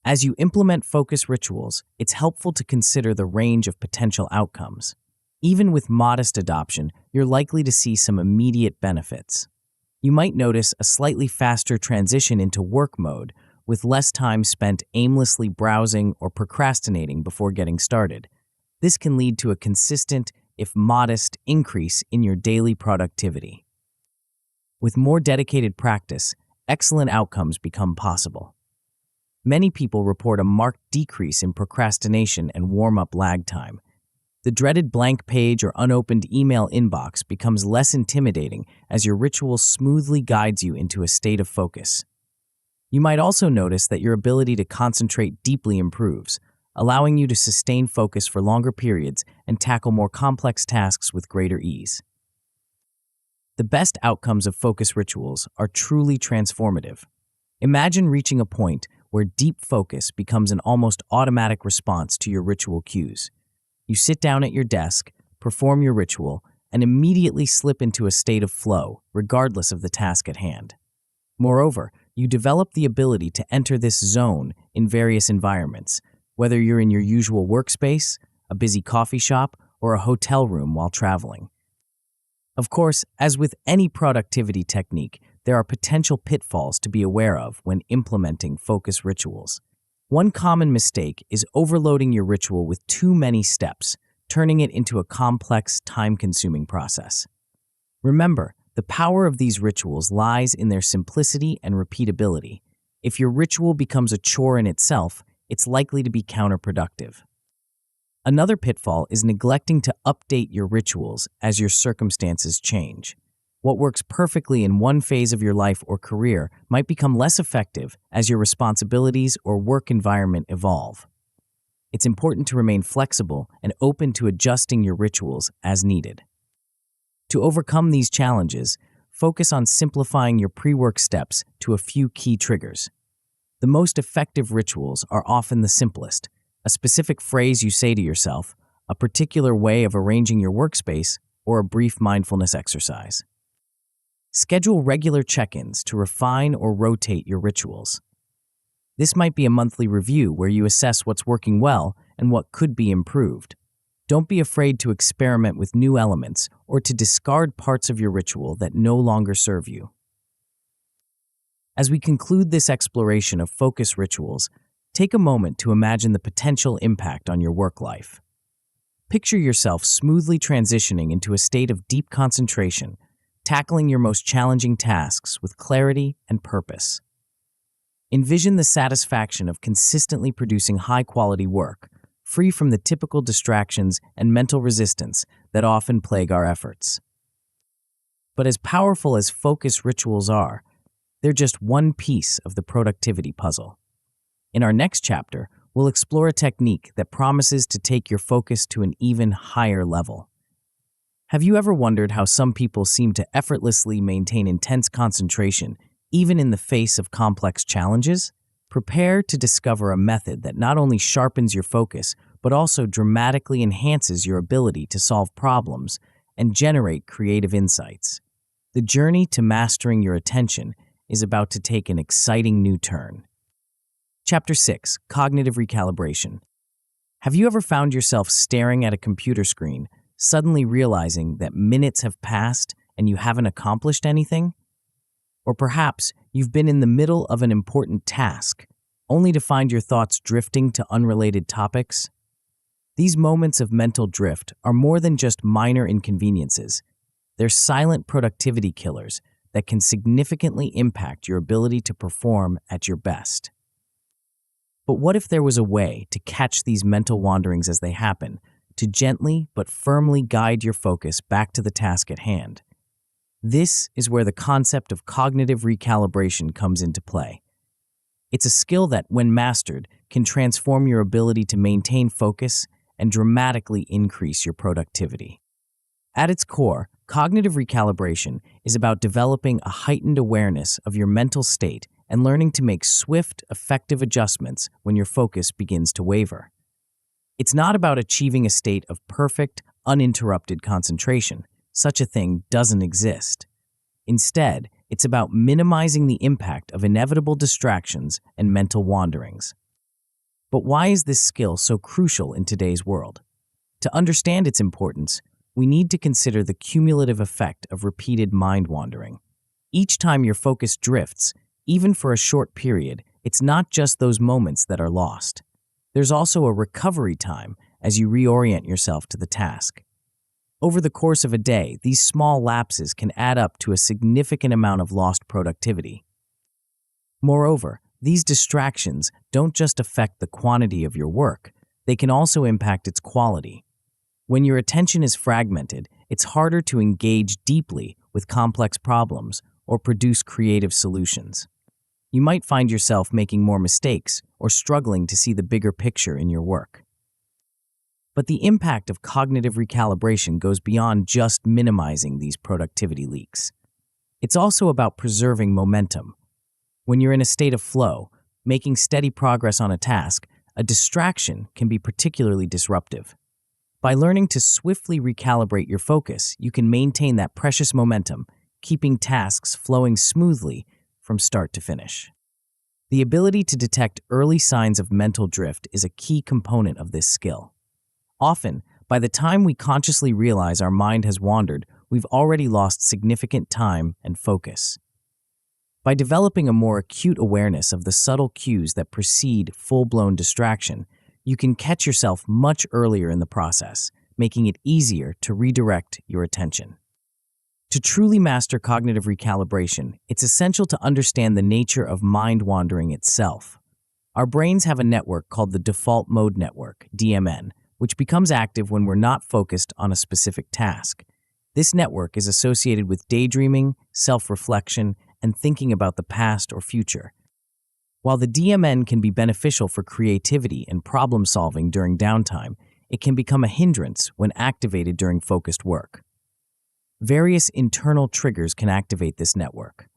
As you implement focus rituals, it's helpful to consider the range of potential outcomes. Even with modest adoption, you're likely to see some immediate benefits. You might notice a slightly faster transition into work mode, with less time spent aimlessly browsing or procrastinating before getting started. This can lead to a consistent, if modest, increase in your daily productivity. With more dedicated practice, excellent outcomes become possible. Many people report a marked decrease in procrastination and warm-up lag time. The dreaded blank page or unopened email inbox becomes less intimidating as your ritual smoothly guides you into a state of focus. You might also notice that your ability to concentrate deeply improves, allowing you to sustain focus for longer periods and tackle more complex tasks with greater ease. The best outcomes of focus rituals are truly transformative. Imagine reaching a point where deep focus becomes an almost automatic response to your ritual cues. You sit down at your desk, perform your ritual, and immediately slip into a state of flow, regardless of the task at hand. Moreover, you develop the ability to enter this zone in various environments, whether you're in your usual workspace, a busy coffee shop, or a hotel room while traveling. Of course, as with any productivity technique, there are potential pitfalls to be aware of when implementing focus rituals. One common mistake is overloading your ritual with too many steps, turning it into a complex, time-consuming process. Remember, the power of these rituals lies in their simplicity and repeatability. If your ritual becomes a chore in itself, it's likely to be counterproductive. Another pitfall is neglecting to update your rituals as your circumstances change. What works perfectly in one phase of your life or career might become less effective as your responsibilities or work environment evolve. It's important to remain flexible and open to adjusting your rituals as needed. To overcome these challenges, focus on simplifying your pre-work steps to a few key triggers. The most effective rituals are often the simplest: a specific phrase you say to yourself, a particular way of arranging your workspace, or a brief mindfulness exercise. Schedule regular check-ins to refine or rotate your rituals. This might be a monthly review where you assess what's working well and what could be improved. Don't be afraid to experiment with new elements or to discard parts of your ritual that no longer serve you. As we conclude this exploration of focus rituals, take a moment to imagine the potential impact on your work life. Picture yourself smoothly transitioning into a state of deep concentration, tackling your most challenging tasks with clarity and purpose. Envision the satisfaction of consistently producing high-quality work, free from the typical distractions and mental resistance that often plague our efforts. But as powerful as focus rituals are, they're just one piece of the productivity puzzle. In our next chapter, we'll explore a technique that promises to take your focus to an even higher level. Have you ever wondered how some people seem to effortlessly maintain intense concentration, even in the face of complex challenges? Prepare to discover a method that not only sharpens your focus, but also dramatically enhances your ability to solve problems and generate creative insights. The journey to mastering your attention is about to take an exciting new turn. Chapter 6: Cognitive Recalibration. Have you ever found yourself staring at a computer screen, suddenly realizing that minutes have passed and you haven't accomplished anything? Or perhaps you've been in the middle of an important task, only to find your thoughts drifting to unrelated topics? These moments of mental drift are more than just minor inconveniences. They're silent productivity killers that can significantly impact your ability to perform at your best. But what if there was a way to catch these mental wanderings as they happen, to gently but firmly guide your focus back to the task at hand? This is where the concept of cognitive recalibration comes into play. It's a skill that, when mastered, can transform your ability to maintain focus and dramatically increase your productivity. At its core, cognitive recalibration is about developing a heightened awareness of your mental state and learning to make swift, effective adjustments when your focus begins to waver. It's not about achieving a state of perfect, uninterrupted concentration. Such a thing doesn't exist. Instead, it's about minimizing the impact of inevitable distractions and mental wanderings. But why is this skill so crucial in today's world? To understand its importance, we need to consider the cumulative effect of repeated mind wandering. Each time your focus drifts, even for a short period, it's not just those moments that are lost. There's also a recovery time as you reorient yourself to the task. Over the course of a day, these small lapses can add up to a significant amount of lost productivity. Moreover, these distractions don't just affect the quantity of your work, they can also impact its quality. When your attention is fragmented, it's harder to engage deeply with complex problems or produce creative solutions. You might find yourself making more mistakes or struggling to see the bigger picture in your work. But the impact of cognitive recalibration goes beyond just minimizing these productivity leaks. It's also about preserving momentum. When you're in a state of flow, making steady progress on a task, a distraction can be particularly disruptive. By learning to swiftly recalibrate your focus, you can maintain that precious momentum, keeping tasks flowing smoothly from start to finish. The ability to detect early signs of mental drift is a key component of this skill. Often, by the time we consciously realize our mind has wandered, we've already lost significant time and focus. By developing a more acute awareness of the subtle cues that precede full-blown distraction, you can catch yourself much earlier in the process, making it easier to redirect your attention. To truly master cognitive recalibration, it's essential to understand the nature of mind wandering itself. Our brains have a network called the default mode network, DMN, which becomes active when we're not focused on a specific task. This network is associated with daydreaming, self-reflection, and thinking about the past or future. While the DMN can be beneficial for creativity and problem-solving during downtime, it can become a hindrance when activated during focused work. Various internal triggers can activate this network.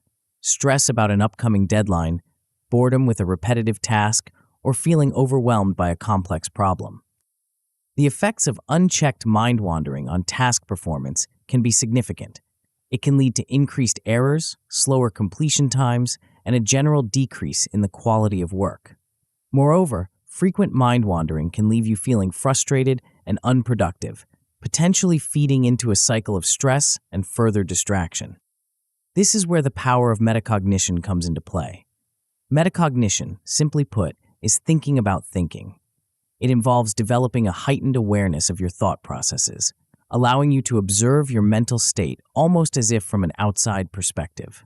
Stress about an upcoming deadline, boredom with a repetitive task, or feeling overwhelmed by a complex problem. The effects of unchecked mind wandering on task performance can be significant. It can lead to increased errors, slower completion times, and a general decrease in the quality of work. Moreover, frequent mind wandering can leave you feeling frustrated and unproductive, potentially feeding into a cycle of stress and further distraction. This is where the power of metacognition comes into play. Metacognition, simply put, is thinking about thinking. It involves developing a heightened awareness of your thought processes, allowing you to observe your mental state almost as if from an outside perspective.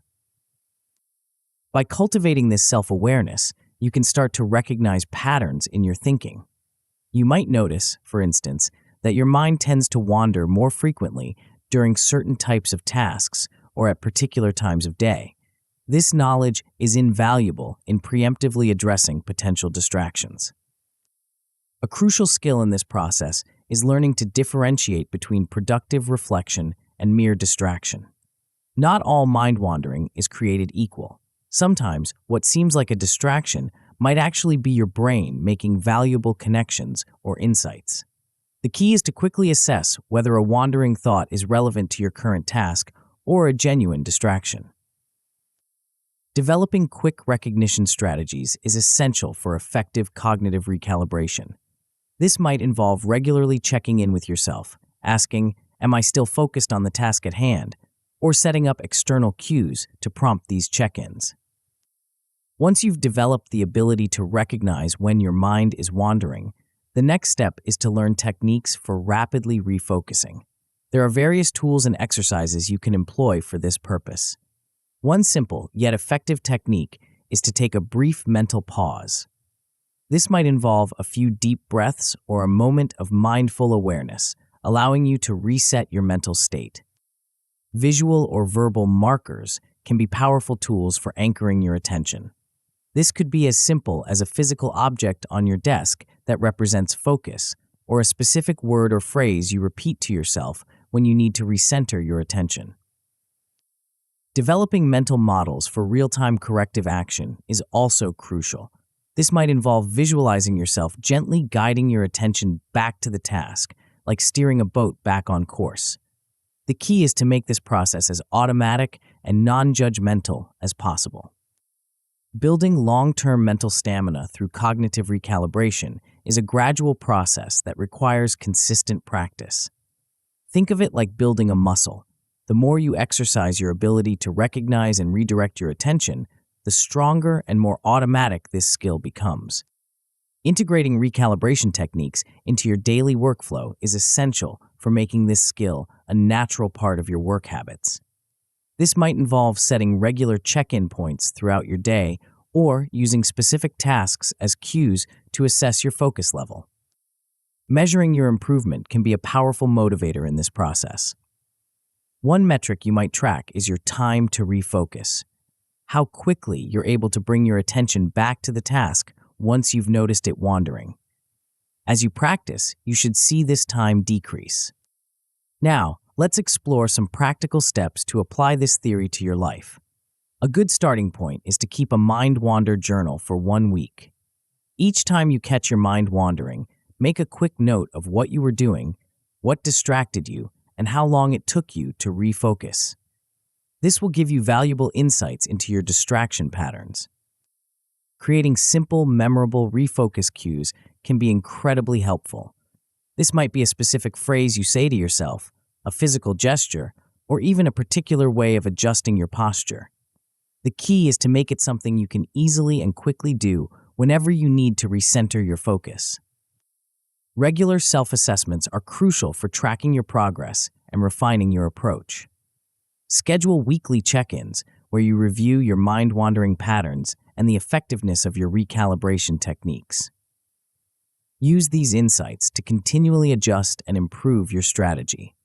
By cultivating this self-awareness, you can start to recognize patterns in your thinking. You might notice, for instance, that your mind tends to wander more frequently during certain types of tasks or at particular times of day. This knowledge is invaluable in preemptively addressing potential distractions. A crucial skill in this process is learning to differentiate between productive reflection and mere distraction. Not all mind wandering is created equal. Sometimes, what seems like a distraction might actually be your brain making valuable connections or insights. The key is to quickly assess whether a wandering thought is relevant to your current task or a genuine distraction. Developing quick recognition strategies is essential for effective cognitive recalibration. This might involve regularly checking in with yourself, asking, "Am I still focused on the task at hand?" or setting up external cues to prompt these check-ins. Once you've developed the ability to recognize when your mind is wandering, the next step is to learn techniques for rapidly refocusing. There are various tools and exercises you can employ for this purpose. One simple yet effective technique is to take a brief mental pause. This might involve a few deep breaths or a moment of mindful awareness, allowing you to reset your mental state. Visual or verbal markers can be powerful tools for anchoring your attention. This could be as simple as a physical object on your desk that represents focus, or a specific word or phrase you repeat to yourself when you need to recenter your attention. Developing mental models for real-time corrective action is also crucial. This might involve visualizing yourself gently guiding your attention back to the task, like steering a boat back on course. The key is to make this process as automatic and non-judgmental as possible. Building long-term mental stamina through cognitive recalibration is a gradual process that requires consistent practice. Think of it like building a muscle. The more you exercise your ability to recognize and redirect your attention, the stronger and more automatic this skill becomes. Integrating recalibration techniques into your daily workflow is essential for making this skill a natural part of your work habits. This might involve setting regular check-in points throughout your day or using specific tasks as cues to assess your focus level. Measuring your improvement can be a powerful motivator in this process. One metric you might track is your time to refocus. How quickly you're able to bring your attention back to the task once you've noticed it wandering. As you practice, you should see this time decrease. Now, let's explore some practical steps to apply this theory to your life. A good starting point is to keep a mind wander journal for 1 week. Each time you catch your mind wandering, make a quick note of what you were doing, what distracted you, and how long it took you to refocus. This will give you valuable insights into your distraction patterns. Creating simple, memorable refocus cues can be incredibly helpful. This might be a specific phrase you say to yourself, a physical gesture, or even a particular way of adjusting your posture. The key is to make it something you can easily and quickly do whenever you need to recenter your focus. Regular self-assessments are crucial for tracking your progress and refining your approach. Schedule weekly check-ins where you review your mind-wandering patterns and the effectiveness of your recalibration techniques. Use these insights to continually adjust and improve your strategy.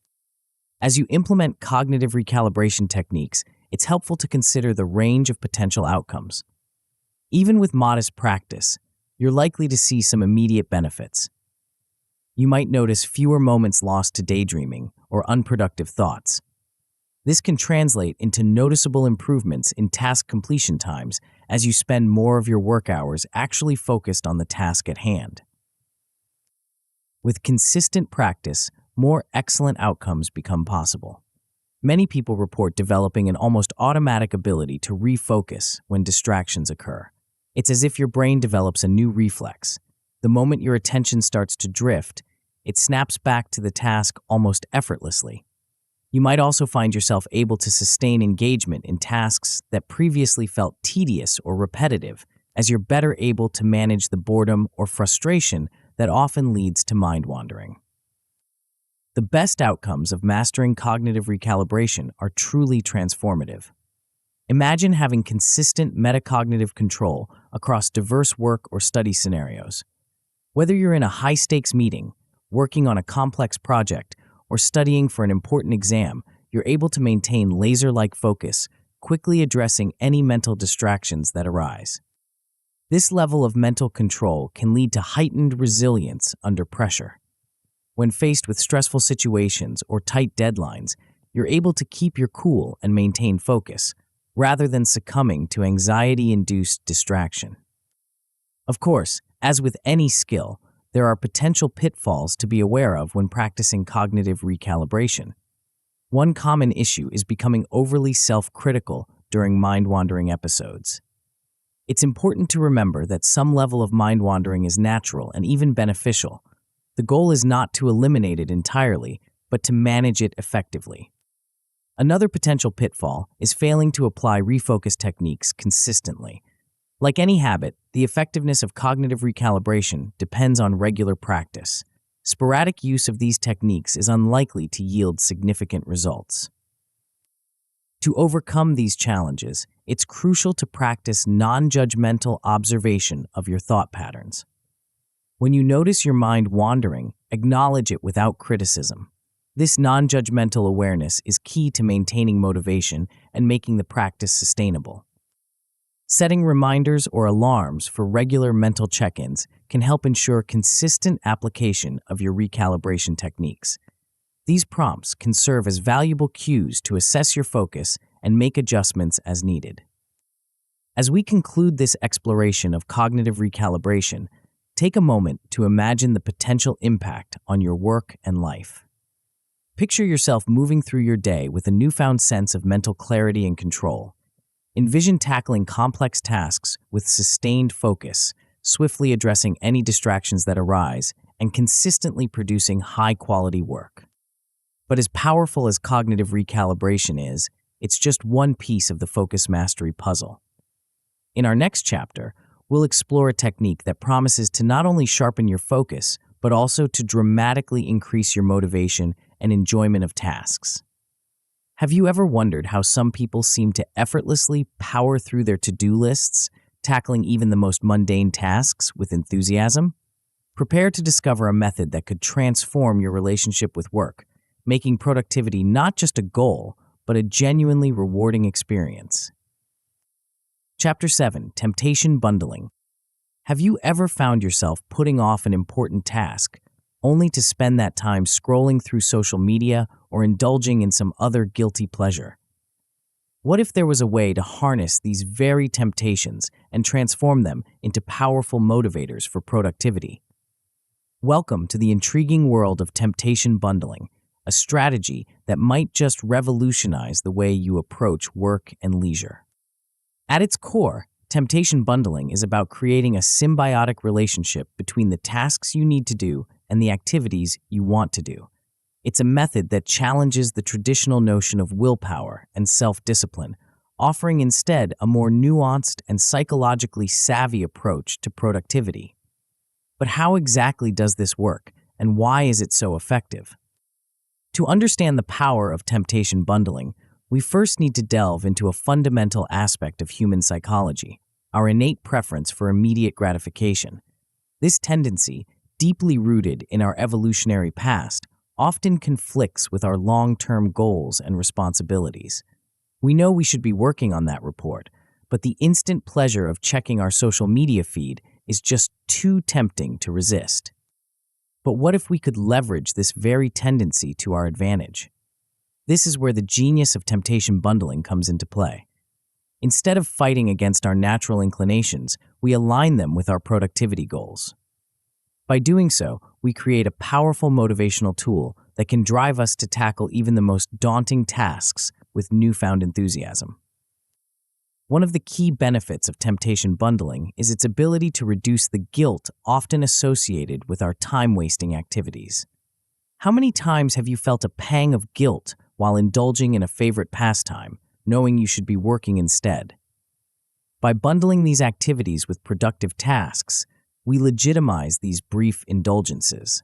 As you implement cognitive recalibration techniques, it's helpful to consider the range of potential outcomes. Even with modest practice, you're likely to see some immediate benefits. You might notice fewer moments lost to daydreaming or unproductive thoughts. This can translate into noticeable improvements in task completion times as you spend more of your work hours actually focused on the task at hand. With consistent practice, more excellent outcomes become possible. Many people report developing an almost automatic ability to refocus when distractions occur. It's as if your brain develops a new reflex. The moment your attention starts to drift, it snaps back to the task almost effortlessly. You might also find yourself able to sustain engagement in tasks that previously felt tedious or repetitive, as you're better able to manage the boredom or frustration that often leads to mind wandering. The best outcomes of mastering cognitive recalibration are truly transformative. Imagine having consistent metacognitive control across diverse work or study scenarios. Whether you're in a high-stakes meeting, working on a complex project, or studying for an important exam, you're able to maintain laser-like focus, quickly addressing any mental distractions that arise. This level of mental control can lead to heightened resilience under pressure. When faced with stressful situations or tight deadlines, you're able to keep your cool and maintain focus, rather than succumbing to anxiety-induced distraction. Of course, as with any skill, there are potential pitfalls to be aware of when practicing cognitive recalibration. One common issue is becoming overly self-critical during mind-wandering episodes. It's important to remember that some level of mind-wandering is natural and even beneficial. The goal is not to eliminate it entirely, but to manage it effectively. Another potential pitfall is failing to apply refocus techniques consistently. Like any habit, the effectiveness of cognitive recalibration depends on regular practice. Sporadic use of these techniques is unlikely to yield significant results. To overcome these challenges, it's crucial to practice non-judgmental observation of your thought patterns. When you notice your mind wandering, acknowledge it without criticism. This non-judgmental awareness is key to maintaining motivation and making the practice sustainable. Setting reminders or alarms for regular mental check-ins can help ensure consistent application of your recalibration techniques. These prompts can serve as valuable cues to assess your focus and make adjustments as needed. As we conclude this exploration of cognitive recalibration, take a moment to imagine the potential impact on your work and life. Picture yourself moving through your day with a newfound sense of mental clarity and control. Envision tackling complex tasks with sustained focus, swiftly addressing any distractions that arise, and consistently producing high-quality work. But as powerful as cognitive recalibration is, it's just one piece of the focus mastery puzzle. In our next chapter, we'll explore a technique that promises to not only sharpen your focus, but also to dramatically increase your motivation and enjoyment of tasks. Have you ever wondered how some people seem to effortlessly power through their to-do lists, tackling even the most mundane tasks with enthusiasm? Prepare to discover a method that could transform your relationship with work, making productivity not just a goal, but a genuinely rewarding experience. Chapter 7: Temptation Bundling. Have you ever found yourself putting off an important task, only to spend that time scrolling through social media or indulging in some other guilty pleasure? What if there was a way to harness these very temptations and transform them into powerful motivators for productivity? Welcome to the intriguing world of temptation bundling, a strategy that might just revolutionize the way you approach work and leisure. At its core, temptation bundling is about creating a symbiotic relationship between the tasks you need to do and the activities you want to do. It's a method that challenges the traditional notion of willpower and self-discipline, offering instead a more nuanced and psychologically savvy approach to productivity. But how exactly does this work, and why is it so effective? To understand the power of temptation bundling, we first need to delve into a fundamental aspect of human psychology: our innate preference for immediate gratification. This tendency, deeply rooted in our evolutionary past, often conflicts with our long-term goals and responsibilities. We know we should be working on that report, but the instant pleasure of checking our social media feed is just too tempting to resist. But what if we could leverage this very tendency to our advantage? This is where the genius of temptation bundling comes into play. Instead of fighting against our natural inclinations, we align them with our productivity goals. By doing so, we create a powerful motivational tool that can drive us to tackle even the most daunting tasks with newfound enthusiasm. One of the key benefits of temptation bundling is its ability to reduce the guilt often associated with our time-wasting activities. How many times have you felt a pang of guilt while indulging in a favorite pastime, knowing you should be working instead? By bundling these activities with productive tasks, we legitimize these brief indulgences.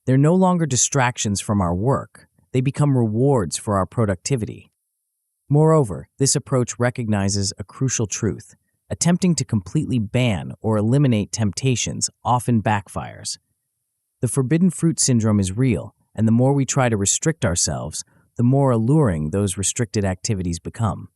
They're no longer distractions from our work, they become rewards for our productivity. Moreover, this approach recognizes a crucial truth: attempting to completely ban or eliminate temptations often backfires. The forbidden fruit syndrome is real, and the more we try to restrict ourselves, the more alluring those restricted activities become.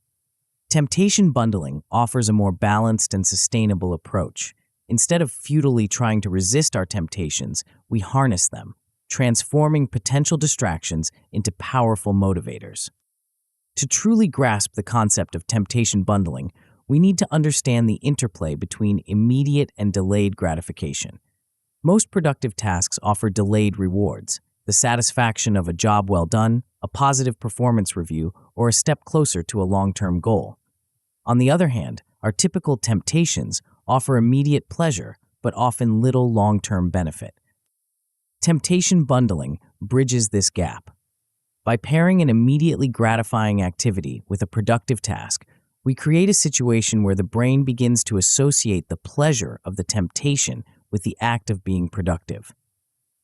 Temptation bundling offers a more balanced and sustainable approach. Instead of futilely trying to resist our temptations, we harness them, transforming potential distractions into powerful motivators. To truly grasp the concept of temptation bundling, we need to understand the interplay between immediate and delayed gratification. Most productive tasks offer delayed rewards: the satisfaction of a job well done, a positive performance review, or a step closer to a long-term goal. On the other hand, our typical temptations offer immediate pleasure, but often little long-term benefit. Temptation bundling bridges this gap. By pairing an immediately gratifying activity with a productive task, we create a situation where the brain begins to associate the pleasure of the temptation with the act of being productive.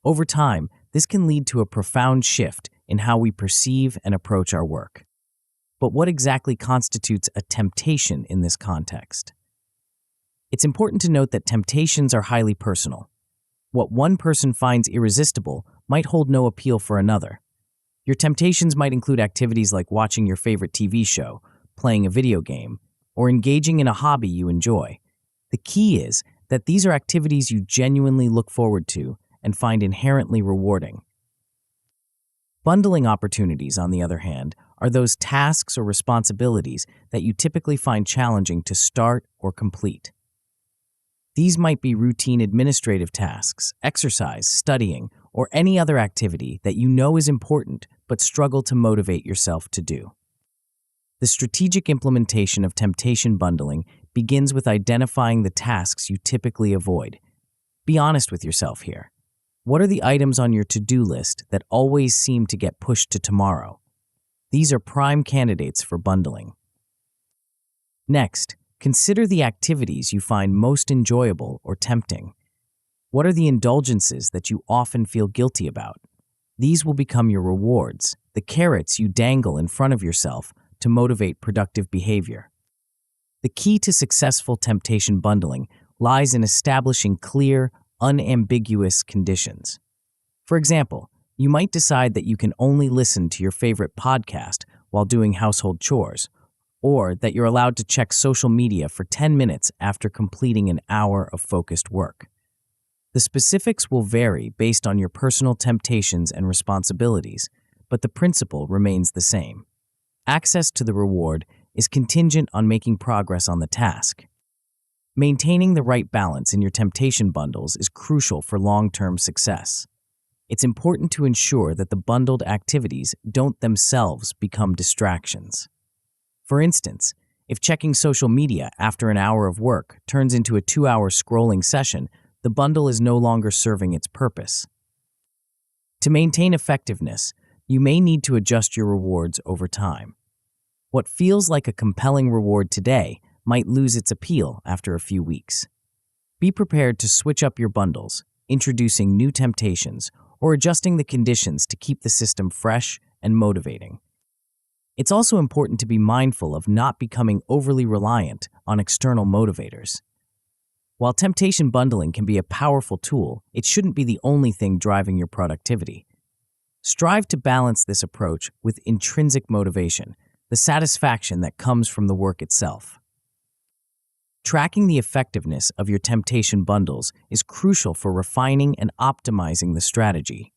Over time, this can lead to a profound shift in how we perceive and approach our work. But what exactly constitutes a temptation in this context? It's important to note that temptations are highly personal. What one person finds irresistible might hold no appeal for another. Your temptations might include activities like watching your favorite TV show, playing a video game, or engaging in a hobby you enjoy. The key is that these are activities you genuinely look forward to and find inherently rewarding. Bundling opportunities, on the other hand, are those tasks or responsibilities that you typically find challenging to start or complete. These might be routine administrative tasks, exercise, studying, or any other activity that you know is important but struggle to motivate yourself to do. The strategic implementation of temptation bundling begins with identifying the tasks you typically avoid. Be honest with yourself here. What are the items on your to-do list that always seem to get pushed to tomorrow? These are prime candidates for bundling. Next, Consider the activities you find most enjoyable or tempting. What are the indulgences that you often feel guilty about? These will become your rewards, the carrots you dangle in front of yourself to motivate productive behavior. The key to successful temptation bundling lies in establishing clear, unambiguous conditions. For example, you might decide that you can only listen to your favorite podcast while doing household chores, or that you're allowed to check social media for 10 minutes after completing an hour of focused work. The specifics will vary based on your personal temptations and responsibilities, but the principle remains the same. Access to the reward is contingent on making progress on the task. Maintaining the right balance in your temptation bundles is crucial for long-term success. It's important to ensure that the bundled activities don't themselves become distractions. For instance, if checking social media after an hour of work turns into a 2-hour scrolling session, the bundle is no longer serving its purpose. To maintain effectiveness, you may need to adjust your rewards over time. What feels like a compelling reward today might lose its appeal after a few weeks. Be prepared to switch up your bundles, introducing new temptations, or adjusting the conditions to keep the system fresh and motivating. It's also important to be mindful of not becoming overly reliant on external motivators. While temptation bundling can be a powerful tool, it shouldn't be the only thing driving your productivity. Strive to balance this approach with intrinsic motivation, the satisfaction that comes from the work itself. Tracking the effectiveness of your temptation bundles is crucial for refining and optimizing the strategy.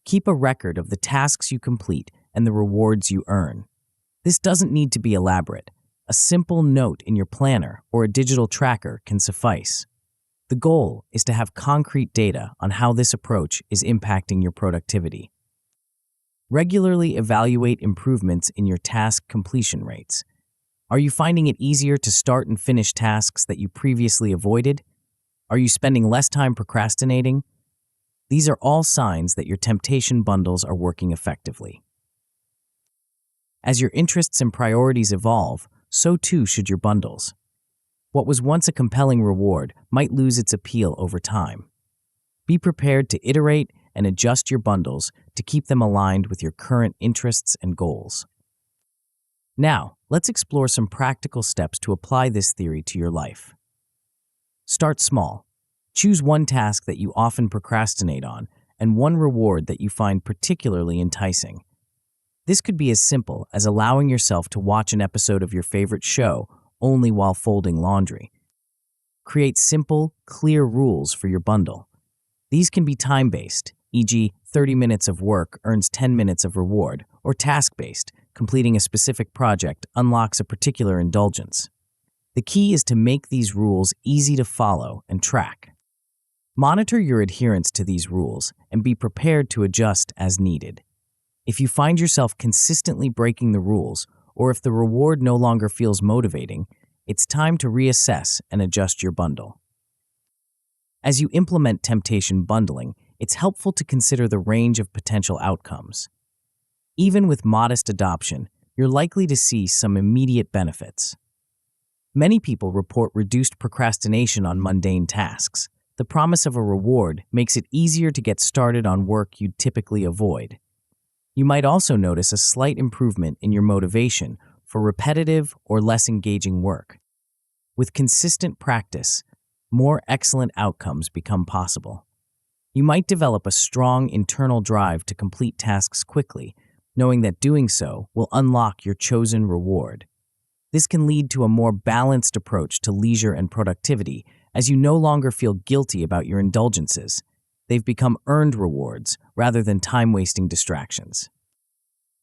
Keep a record of the tasks you complete and the rewards you earn. This doesn't need to be elaborate. A simple note in your planner or a digital tracker can suffice. The goal is to have concrete data on how this approach is impacting your productivity. Regularly evaluate improvements in your task completion rates. Are you finding it easier to start and finish tasks that you previously avoided? Are you spending less time procrastinating? These are all signs that your temptation bundles are working effectively. As your interests and priorities evolve, so too should your bundles. What was once a compelling reward might lose its appeal over time. Be prepared to iterate and adjust your bundles to keep them aligned with your current interests and goals. Now, let's explore some practical steps to apply this theory to your life. Start small. Choose one task that you often procrastinate on and one reward that you find particularly enticing. This could be as simple as allowing yourself to watch an episode of your favorite show only while folding laundry. Create simple, clear rules for your bundle. These can be time-based, e.g., 30 minutes of work earns 10 minutes of reward, or task-based, completing a specific project unlocks a particular indulgence. The key is to make these rules easy to follow and track. Monitor your adherence to these rules and be prepared to adjust as needed. If you find yourself consistently breaking the rules, or if the reward no longer feels motivating, it's time to reassess and adjust your bundle. As you implement temptation bundling, it's helpful to consider the range of potential outcomes. Even with modest adoption, you're likely to see some immediate benefits. Many people report reduced procrastination on mundane tasks. The promise of a reward makes it easier to get started on work you'd typically avoid. You might also notice a slight improvement in your motivation for repetitive or less engaging work. With consistent practice, more excellent outcomes become possible. You might develop a strong internal drive to complete tasks quickly, knowing that doing so will unlock your chosen reward. This can lead to a more balanced approach to leisure and productivity, as you no longer feel guilty about your indulgences. They've become earned rewards rather than time-wasting distractions.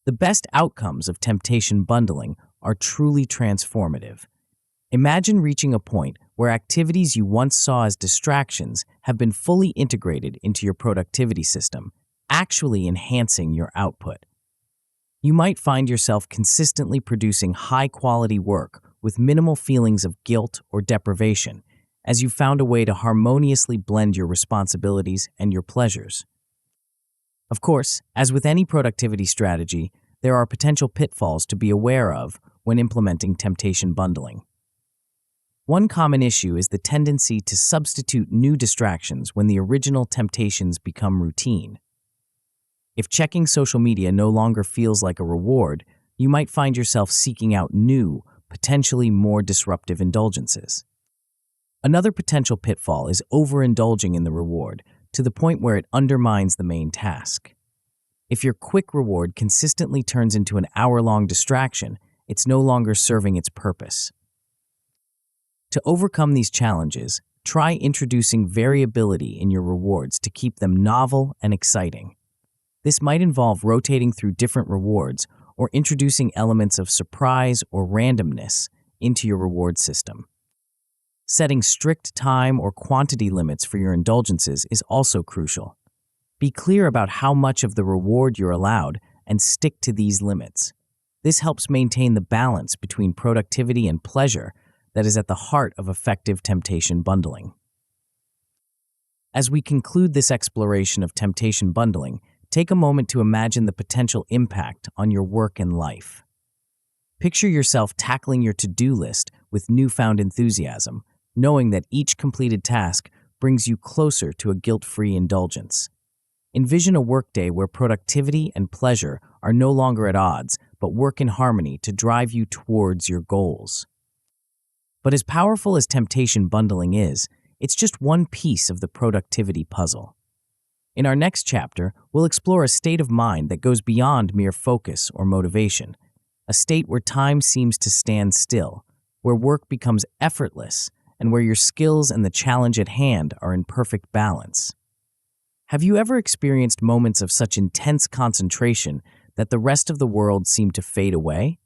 The best outcomes of temptation bundling are truly transformative. Imagine reaching a point where activities you once saw as distractions have been fully integrated into your productivity system, actually enhancing your output. You might find yourself consistently producing high-quality work with minimal feelings of guilt or deprivation, as you've found a way to harmoniously blend your responsibilities and your pleasures. Of course, as with any productivity strategy, there are potential pitfalls to be aware of when implementing temptation bundling. One common issue is the tendency to substitute new distractions when the original temptations become routine. If checking social media no longer feels like a reward, you might find yourself seeking out new, potentially more disruptive indulgences. Another potential pitfall is overindulging in the reward to the point where it undermines the main task. If your quick reward consistently turns into an hour-long distraction, it's no longer serving its purpose. To overcome these challenges, try introducing variability in your rewards to keep them novel and exciting. This might involve rotating through different rewards or introducing elements of surprise or randomness into your reward system. Setting strict time or quantity limits for your indulgences is also crucial. Be clear about how much of the reward you're allowed and stick to these limits. This helps maintain the balance between productivity and pleasure that is at the heart of effective temptation bundling. As we conclude this exploration of temptation bundling, take a moment to imagine the potential impact on your work and life. Picture yourself tackling your to-do list with newfound enthusiasm, knowing that each completed task brings you closer to a guilt-free indulgence. Envision a workday where productivity and pleasure are no longer at odds, but work in harmony to drive you towards your goals. But as powerful as temptation bundling is, it's just one piece of the productivity puzzle. In our next chapter, we'll explore a state of mind that goes beyond mere focus or motivation, a state where time seems to stand still, where work becomes effortless, and where your skills and the challenge at hand are in perfect balance. Have you ever experienced moments of such intense concentration that the rest of the world seemed to fade away?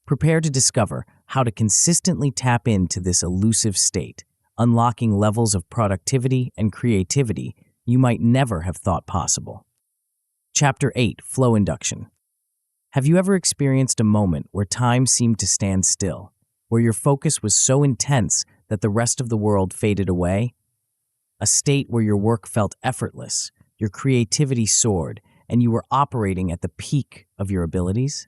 Prepare to discover how to consistently tap into this elusive state, unlocking levels of productivity and creativity you might never have thought possible. Chapter 8, Flow Induction. Have you ever experienced a moment where time seemed to stand still, where your focus was so intense that the rest of the world faded away? A state where your work felt effortless, your creativity soared, and you were operating at the peak of your abilities?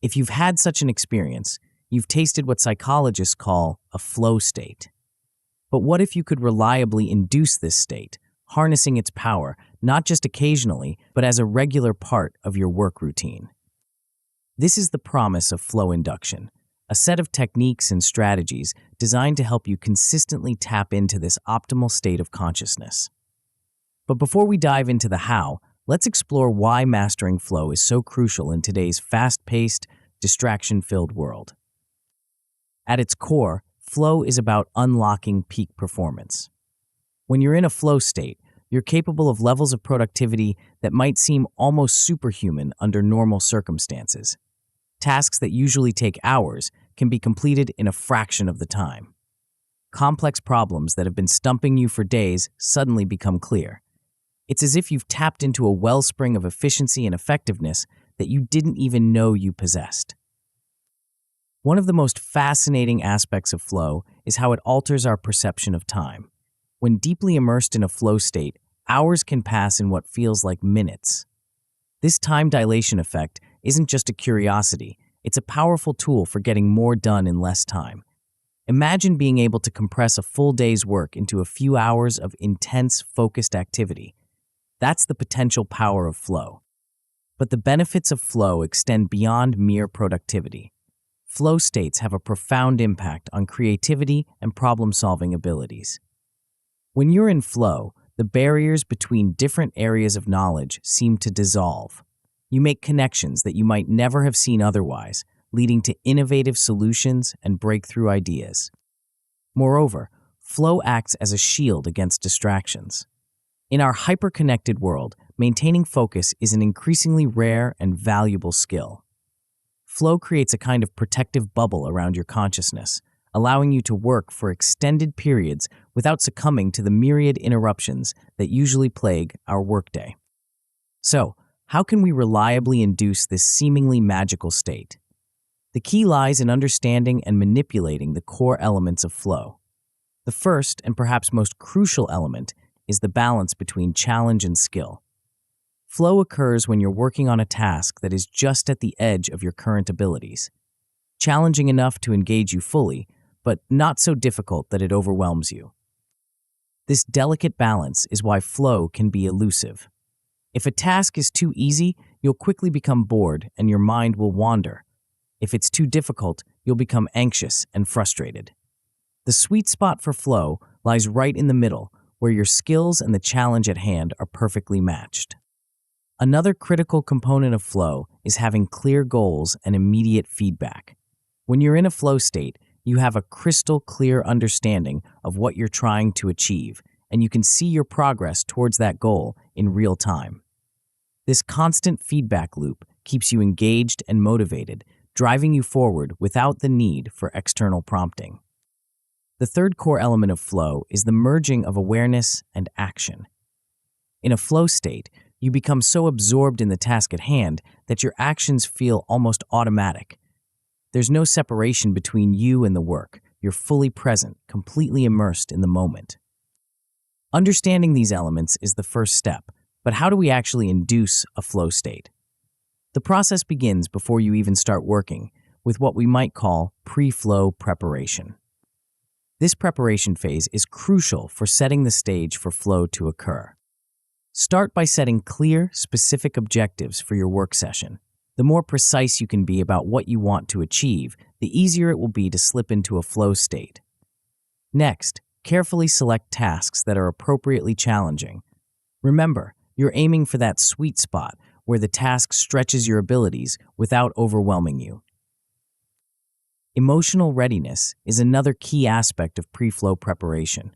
If you've had such an experience, you've tasted what psychologists call a flow state. But what if you could reliably induce this state, harnessing its power not just occasionally, but as a regular part of your work routine? This is the promise of flow induction, a set of techniques and strategies designed to help you consistently tap into this optimal state of consciousness. But before we dive into the how, let's explore why mastering flow is so crucial in today's fast-paced, distraction-filled world. At its core, flow is about unlocking peak performance. When you're in a flow state, you're capable of levels of productivity that might seem almost superhuman under normal circumstances. Tasks that usually take hours can be completed in a fraction of the time. Complex problems that have been stumping you for days suddenly become clear. It's as if you've tapped into a wellspring of efficiency and effectiveness that you didn't even know you possessed. One of the most fascinating aspects of flow is how it alters our perception of time. When deeply immersed in a flow state, hours can pass in what feels like minutes. This time dilation effect isn't just a curiosity, it's a powerful tool for getting more done in less time. Imagine being able to compress a full day's work into a few hours of intense, focused activity. That's the potential power of flow. But the benefits of flow extend beyond mere productivity. Flow states have a profound impact on creativity and problem-solving abilities. When you're in flow, the barriers between different areas of knowledge seem to dissolve. You make connections that you might never have seen otherwise, leading to innovative solutions and breakthrough ideas. Moreover, flow acts as a shield against distractions. In our hyper-connected world, maintaining focus is an increasingly rare and valuable skill. Flow creates a kind of protective bubble around your consciousness, allowing you to work for extended periods without succumbing to the myriad interruptions that usually plague our workday. So, how can we reliably induce this seemingly magical state? The key lies in understanding and manipulating the core elements of flow. The first, and perhaps most crucial element, is the balance between challenge and skill. Flow occurs when you're working on a task that is just at the edge of your current abilities, challenging enough to engage you fully, but not so difficult that it overwhelms you. This delicate balance is why flow can be elusive. If a task is too easy, you'll quickly become bored and your mind will wander. If it's too difficult, you'll become anxious and frustrated. The sweet spot for flow lies right in the middle, where your skills and the challenge at hand are perfectly matched. Another critical component of flow is having clear goals and immediate feedback. When you're in a flow state, you have a crystal clear understanding of what you're trying to achieve, and you can see your progress towards that goal in real time. This constant feedback loop keeps you engaged and motivated, driving you forward without the need for external prompting. The third core element of flow is the merging of awareness and action. In a flow state, you become so absorbed in the task at hand that your actions feel almost automatic. There's no separation between you and the work. You're fully present, completely immersed in the moment. Understanding these elements is the first step, but how do we actually induce a flow state? The process begins before you even start working, with what we might call pre-flow preparation. This preparation phase is crucial for setting the stage for flow to occur. Start by setting clear, specific objectives for your work session. The more precise you can be about what you want to achieve, the easier it will be to slip into a flow state. Next, carefully select tasks that are appropriately challenging. Remember, you're aiming for that sweet spot where the task stretches your abilities without overwhelming you. Emotional readiness is another key aspect of pre-flow preparation.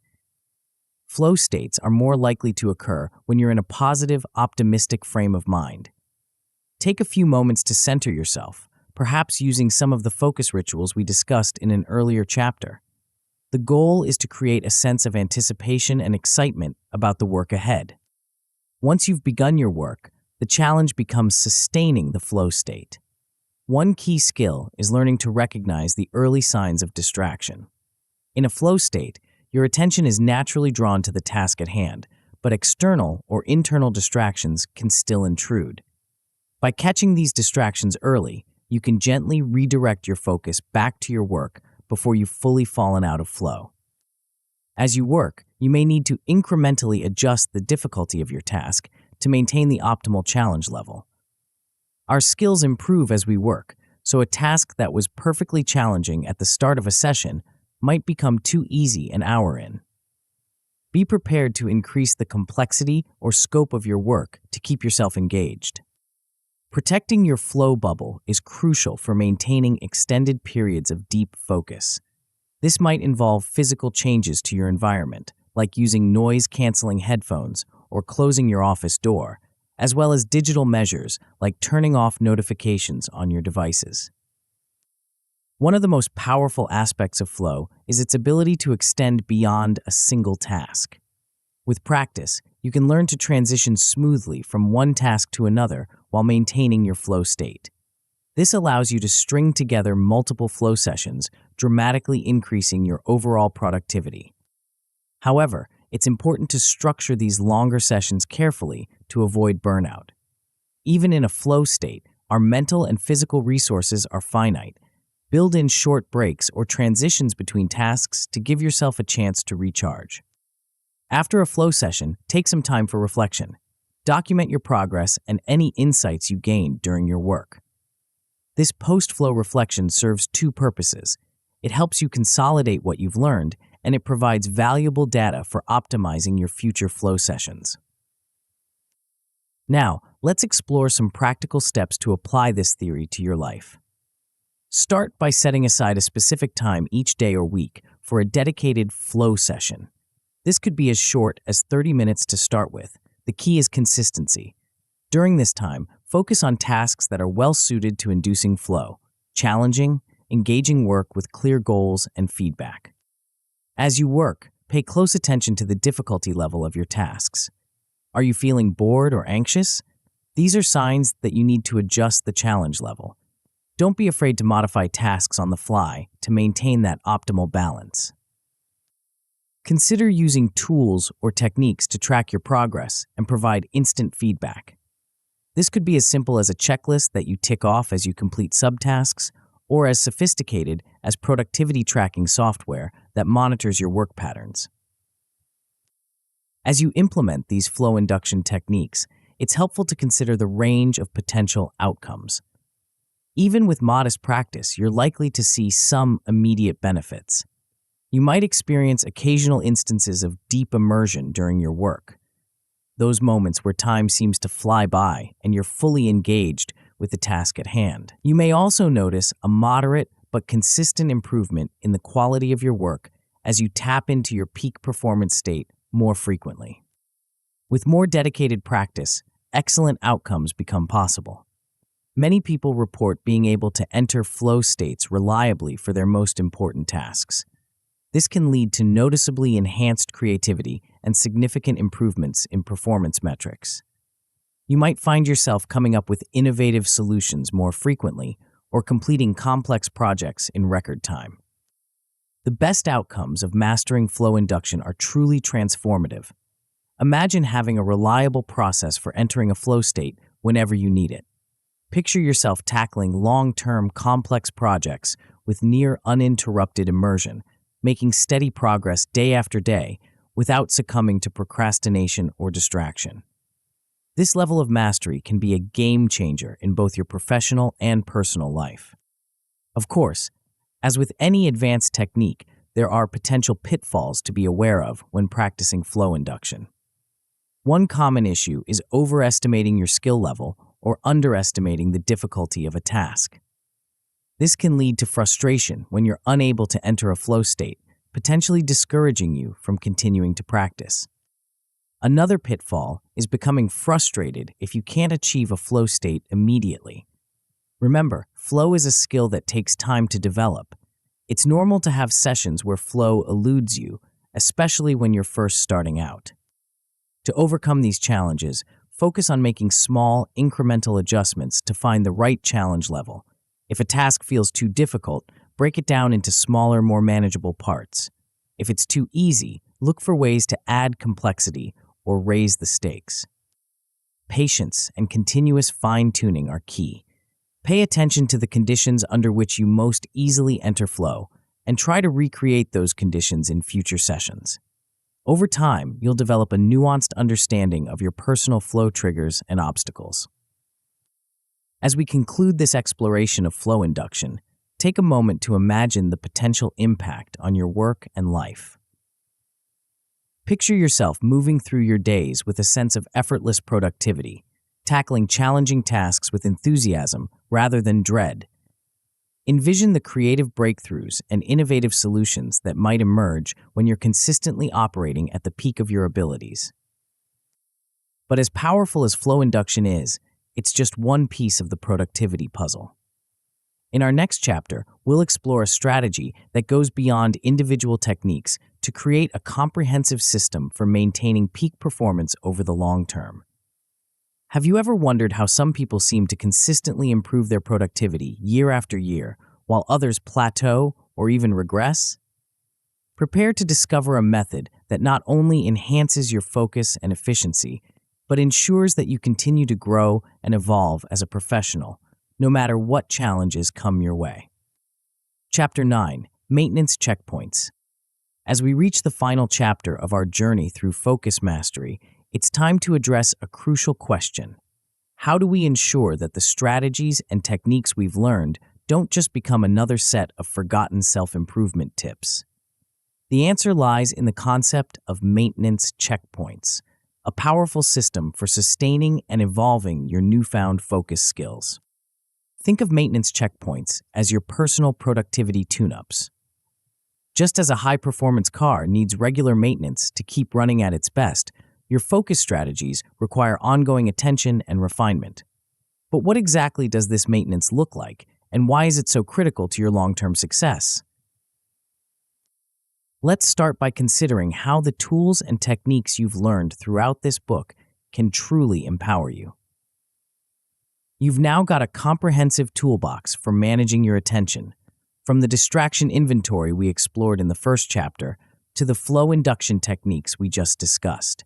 Flow states are more likely to occur when you're in a positive, optimistic frame of mind. Take a few moments to center yourself, perhaps using some of the focus rituals we discussed in an earlier chapter. The goal is to create a sense of anticipation and excitement about the work ahead. Once you've begun your work, the challenge becomes sustaining the flow state. One key skill is learning to recognize the early signs of distraction. In a flow state, your attention is naturally drawn to the task at hand, but external or internal distractions can still intrude. By catching these distractions early, you can gently redirect your focus back to your work before you've fully fallen out of flow. As you work, you may need to incrementally adjust the difficulty of your task to maintain the optimal challenge level. Our skills improve as we work, so a task that was perfectly challenging at the start of a session might become too easy an hour in. Be prepared to increase the complexity or scope of your work to keep yourself engaged. Protecting your flow bubble is crucial for maintaining extended periods of deep focus. This might involve physical changes to your environment, like using noise-canceling headphones or closing your office door, as well as digital measures like turning off notifications on your devices. One of the most powerful aspects of flow is its ability to extend beyond a single task. With practice, you can learn to transition smoothly from one task to another while maintaining your flow state. This allows you to string together multiple flow sessions, dramatically increasing your overall productivity. However, it's important to structure these longer sessions carefully to avoid burnout. Even in a flow state, our mental and physical resources are finite. Build in short breaks or transitions between tasks to give yourself a chance to recharge. After a flow session, take some time for reflection. Document your progress and any insights you gained during your work. This post-flow reflection serves two purposes. It helps you consolidate what you've learned, and it provides valuable data for optimizing your future flow sessions. Now, let's explore some practical steps to apply this theory to your life. Start by setting aside a specific time each day or week for a dedicated flow session. This could be as short as 30 minutes to start with. The key is consistency. During this time, focus on tasks that are well-suited to inducing flow, challenging, engaging work with clear goals and feedback. As you work, pay close attention to the difficulty level of your tasks. Are you feeling bored or anxious? These are signs that you need to adjust the challenge level. Don't be afraid to modify tasks on the fly to maintain that optimal balance. Consider using tools or techniques to track your progress and provide instant feedback. This could be as simple as a checklist that you tick off as you complete subtasks, or as sophisticated as productivity tracking software that monitors your work patterns. As you implement these flow induction techniques, it's helpful to consider the range of potential outcomes. Even with modest practice, you're likely to see some immediate benefits. You might experience occasional instances of deep immersion during your work, those moments where time seems to fly by and you're fully engaged with the task at hand. You may also notice a moderate but consistent improvement in the quality of your work as you tap into your peak performance state more frequently. With more dedicated practice, excellent outcomes become possible. Many people report being able to enter flow states reliably for their most important tasks. This can lead to noticeably enhanced creativity and significant improvements in performance metrics. You might find yourself coming up with innovative solutions more frequently or completing complex projects in record time. The best outcomes of mastering flow induction are truly transformative. Imagine having a reliable process for entering a flow state whenever you need it. Picture yourself tackling long-term complex projects with near uninterrupted immersion, making steady progress day after day without succumbing to procrastination or distraction. This level of mastery can be a game changer in both your professional and personal life. Of course, as with any advanced technique, there are potential pitfalls to be aware of when practicing flow induction. One common issue is overestimating your skill level or underestimating the difficulty of a task. This can lead to frustration when you're unable to enter a flow state, potentially discouraging you from continuing to practice. Another pitfall is becoming frustrated if you can't achieve a flow state immediately. Remember, flow is a skill that takes time to develop. It's normal to have sessions where flow eludes you, especially when you're first starting out. To overcome these challenges, focus on making small, incremental adjustments to find the right challenge level. If a task feels too difficult, break it down into smaller, more manageable parts. If it's too easy, look for ways to add complexity or raise the stakes. Patience and continuous fine-tuning are key. Pay attention to the conditions under which you most easily enter flow and try to recreate those conditions in future sessions. Over time, you'll develop a nuanced understanding of your personal flow triggers and obstacles. As we conclude this exploration of flow induction, take a moment to imagine the potential impact on your work and life. Picture yourself moving through your days with a sense of effortless productivity, tackling challenging tasks with enthusiasm rather than dread. Envision the creative breakthroughs and innovative solutions that might emerge when you're consistently operating at the peak of your abilities. But as powerful as flow induction is, it's just one piece of the productivity puzzle. In our next chapter, we'll explore a strategy that goes beyond individual techniques to create a comprehensive system for maintaining peak performance over the long term. Have you ever wondered how some people seem to consistently improve their productivity year after year, while others plateau or even regress? Prepare to discover a method that not only enhances your focus and efficiency, but ensures that you continue to grow and evolve as a professional, no matter what challenges come your way. Chapter 9: Maintenance Checkpoints. As we reach the final chapter of our journey through focus mastery, it's time to address a crucial question. How do we ensure that the strategies and techniques we've learned don't just become another set of forgotten self-improvement tips? The answer lies in the concept of maintenance checkpoints, a powerful system for sustaining and evolving your newfound focus skills. Think of maintenance checkpoints as your personal productivity tune-ups. Just as a high-performance car needs regular maintenance to keep running at its best, your focus strategies require ongoing attention and refinement. But what exactly does this maintenance look like, and why is it so critical to your long-term success? Let's start by considering how the tools and techniques you've learned throughout this book can truly empower you. You've now got a comprehensive toolbox for managing your attention, from the distraction inventory we explored in the first chapter to the flow induction techniques we just discussed.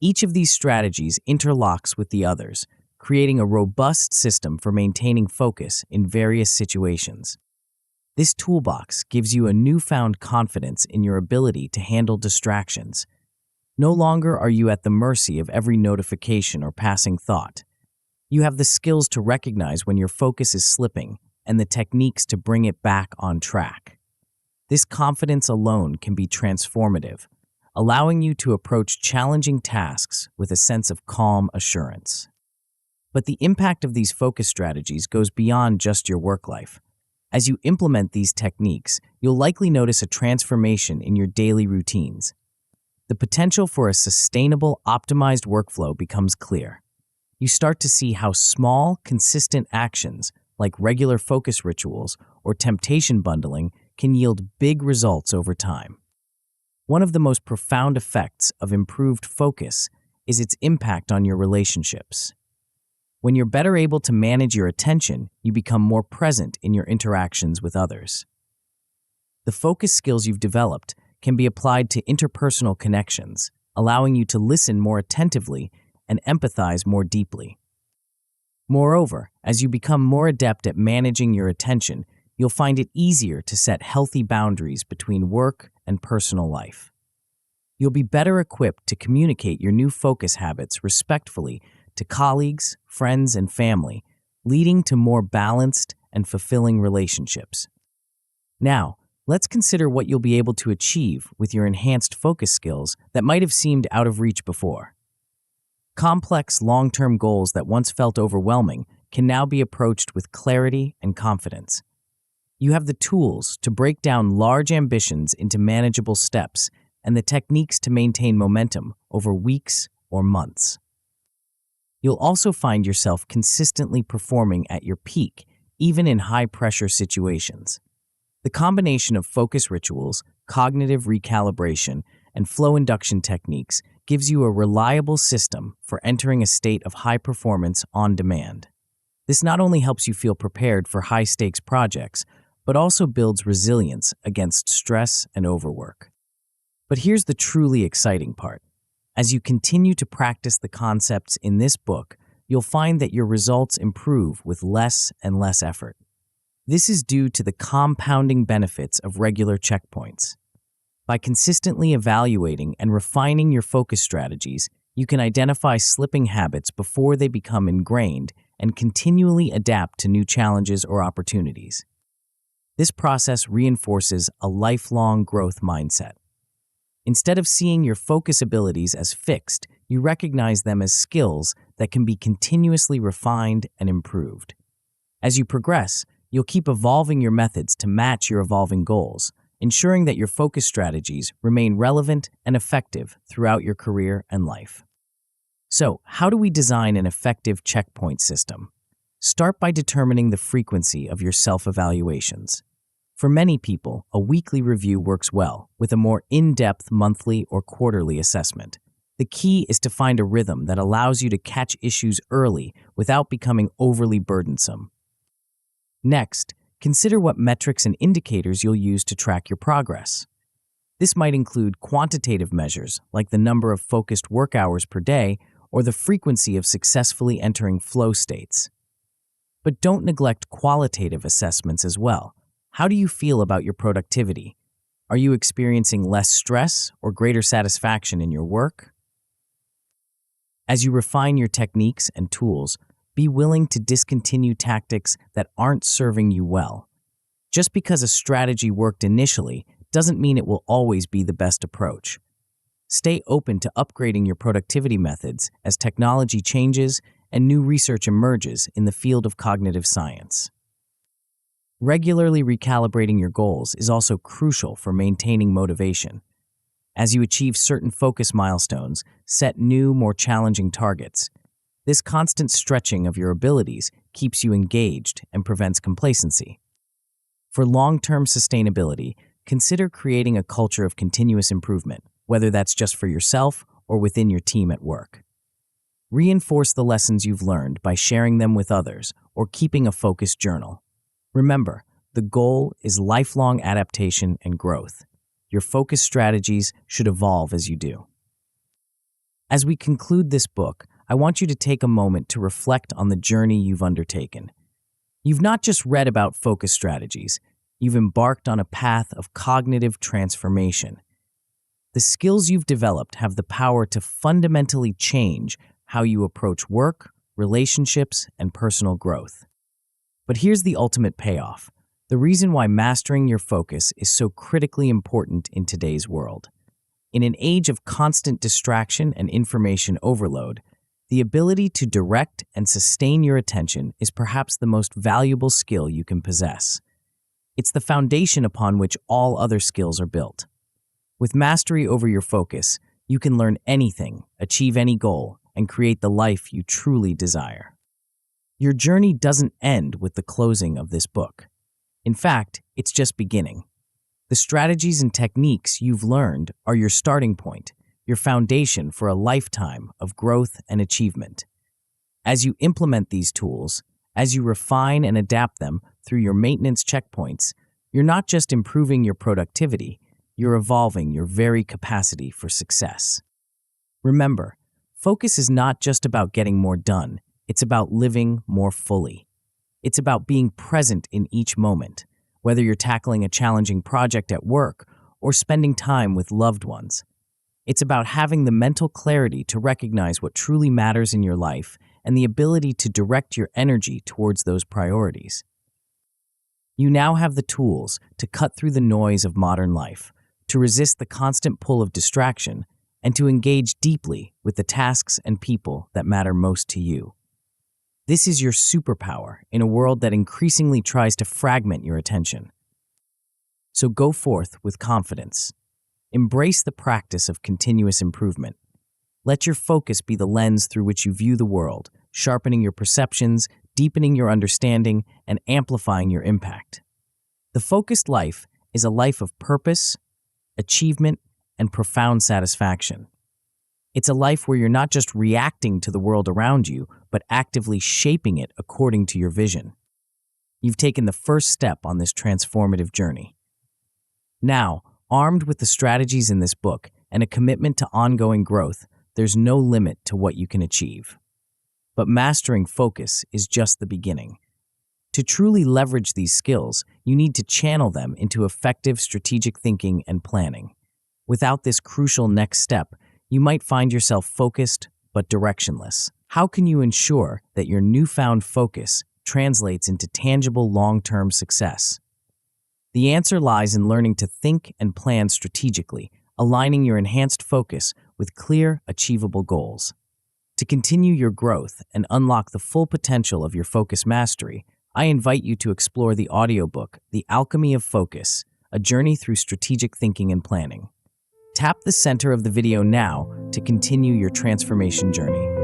Each of these strategies interlocks with the others, creating a robust system for maintaining focus in various situations. This toolbox gives you a newfound confidence in your ability to handle distractions. No longer are you at the mercy of every notification or passing thought. You have the skills to recognize when your focus is slipping and the techniques to bring it back on track. This confidence alone can be transformative, allowing you to approach challenging tasks with a sense of calm assurance. But the impact of these focus strategies goes beyond just your work life. As you implement these techniques, you'll likely notice a transformation in your daily routines. The potential for a sustainable, optimized workflow becomes clear. You start to see how small, consistent actions, like regular focus rituals or temptation bundling, can yield big results over time. One of the most profound effects of improved focus is its impact on your relationships. When you're better able to manage your attention, you become more present in your interactions with others. The focus skills you've developed can be applied to interpersonal connections, allowing you to listen more attentively and empathize more deeply. Moreover, as you become more adept at managing your attention, you'll find it easier to set healthy boundaries between work and personal life. You'll be better equipped to communicate your new focus habits respectfully to colleagues, friends, and family, leading to more balanced and fulfilling relationships. Now, let's consider what you'll be able to achieve with your enhanced focus skills that might have seemed out of reach before. Complex, long-term goals that once felt overwhelming can now be approached with clarity and confidence. You have the tools to break down large ambitions into manageable steps and the techniques to maintain momentum over weeks or months. You'll also find yourself consistently performing at your peak, even in high-pressure situations. The combination of focus rituals, cognitive recalibration, and flow induction techniques gives you a reliable system for entering a state of high performance on demand. This not only helps you feel prepared for high-stakes projects, but also builds resilience against stress and overwork. But here's the truly exciting part. As you continue to practice the concepts in this book, you'll find that your results improve with less and less effort. This is due to the compounding benefits of regular checkpoints. By consistently evaluating and refining your focus strategies, you can identify slipping habits before they become ingrained and continually adapt to new challenges or opportunities. This process reinforces a lifelong growth mindset. Instead of seeing your focus abilities as fixed, you recognize them as skills that can be continuously refined and improved. As you progress, you'll keep evolving your methods to match your evolving goals, ensuring that your focus strategies remain relevant and effective throughout your career and life. So, how do we design an effective checkpoint system? Start by determining the frequency of your self-evaluations. For many people, a weekly review works well, with a more in-depth monthly or quarterly assessment. The key is to find a rhythm that allows you to catch issues early without becoming overly burdensome. Next, consider what metrics and indicators you'll use to track your progress. This might include quantitative measures like the number of focused work hours per day or the frequency of successfully entering flow states. But don't neglect qualitative assessments as well. How do you feel about your productivity? Are you experiencing less stress or greater satisfaction in your work? As you refine your techniques and tools, be willing to discontinue tactics that aren't serving you well. Just because a strategy worked initially doesn't mean it will always be the best approach. Stay open to upgrading your productivity methods as technology changes and new research emerges in the field of cognitive science. Regularly recalibrating your goals is also crucial for maintaining motivation. As you achieve certain focus milestones, set new, more challenging targets. This constant stretching of your abilities keeps you engaged and prevents complacency. For long-term sustainability, consider creating a culture of continuous improvement, whether that's just for yourself or within your team at work. Reinforce the lessons you've learned by sharing them with others or keeping a focused journal. Remember, the goal is lifelong adaptation and growth. Your focus strategies should evolve as you do. As we conclude this book, I want you to take a moment to reflect on the journey you've undertaken. You've not just read about focus strategies, You've embarked on a path of cognitive transformation. The skills you've developed have the power to fundamentally change how you approach work, relationships, and personal growth. But here's the ultimate payoff. The reason why mastering your focus is so critically important in today's world. In an age of constant distraction and information overload, the ability to direct and sustain your attention is perhaps the most valuable skill you can possess. It's the foundation upon which all other skills are built. With mastery over your focus, you can learn anything, achieve any goal, and create the life you truly desire. Your journey doesn't end with the closing of this book. In fact, it's just beginning. The strategies and techniques you've learned are your starting point, your foundation for a lifetime of growth and achievement. As you implement these tools, as you refine and adapt them through your maintenance checkpoints, you're not just improving your productivity, you're evolving your very capacity for success. Remember, focus is not just about getting more done, it's about living more fully. It's about being present in each moment, whether you're tackling a challenging project at work or spending time with loved ones. It's about having the mental clarity to recognize what truly matters in your life and the ability to direct your energy towards those priorities. You now have the tools to cut through the noise of modern life, to resist the constant pull of distraction, and to engage deeply with the tasks and people that matter most to you. This is your superpower in a world that increasingly tries to fragment your attention. So go forth with confidence. Embrace the practice of continuous improvement. Let your focus be the lens through which you view the world, sharpening your perceptions, deepening your understanding, and amplifying your impact. The focused life is a life of purpose, achievement, and profound satisfaction. It's a life where you're not just reacting to the world around you, but actively shaping it according to your vision. You've taken the first step on this transformative journey. Now, armed with the strategies in this book and a commitment to ongoing growth, there's no limit to what you can achieve. But mastering focus is just the beginning. To truly leverage these skills, you need to channel them into effective strategic thinking and planning. Without this crucial next step, you might find yourself focused but directionless. How can you ensure that your newfound focus translates into tangible long-term success? The answer lies in learning to think and plan strategically, aligning your enhanced focus with clear, achievable goals. To continue your growth and unlock the full potential of your focus mastery, I invite you to explore the audiobook, The Alchemy of Focus, a journey through strategic thinking and planning. Tap the center of the video now to continue your transformation journey.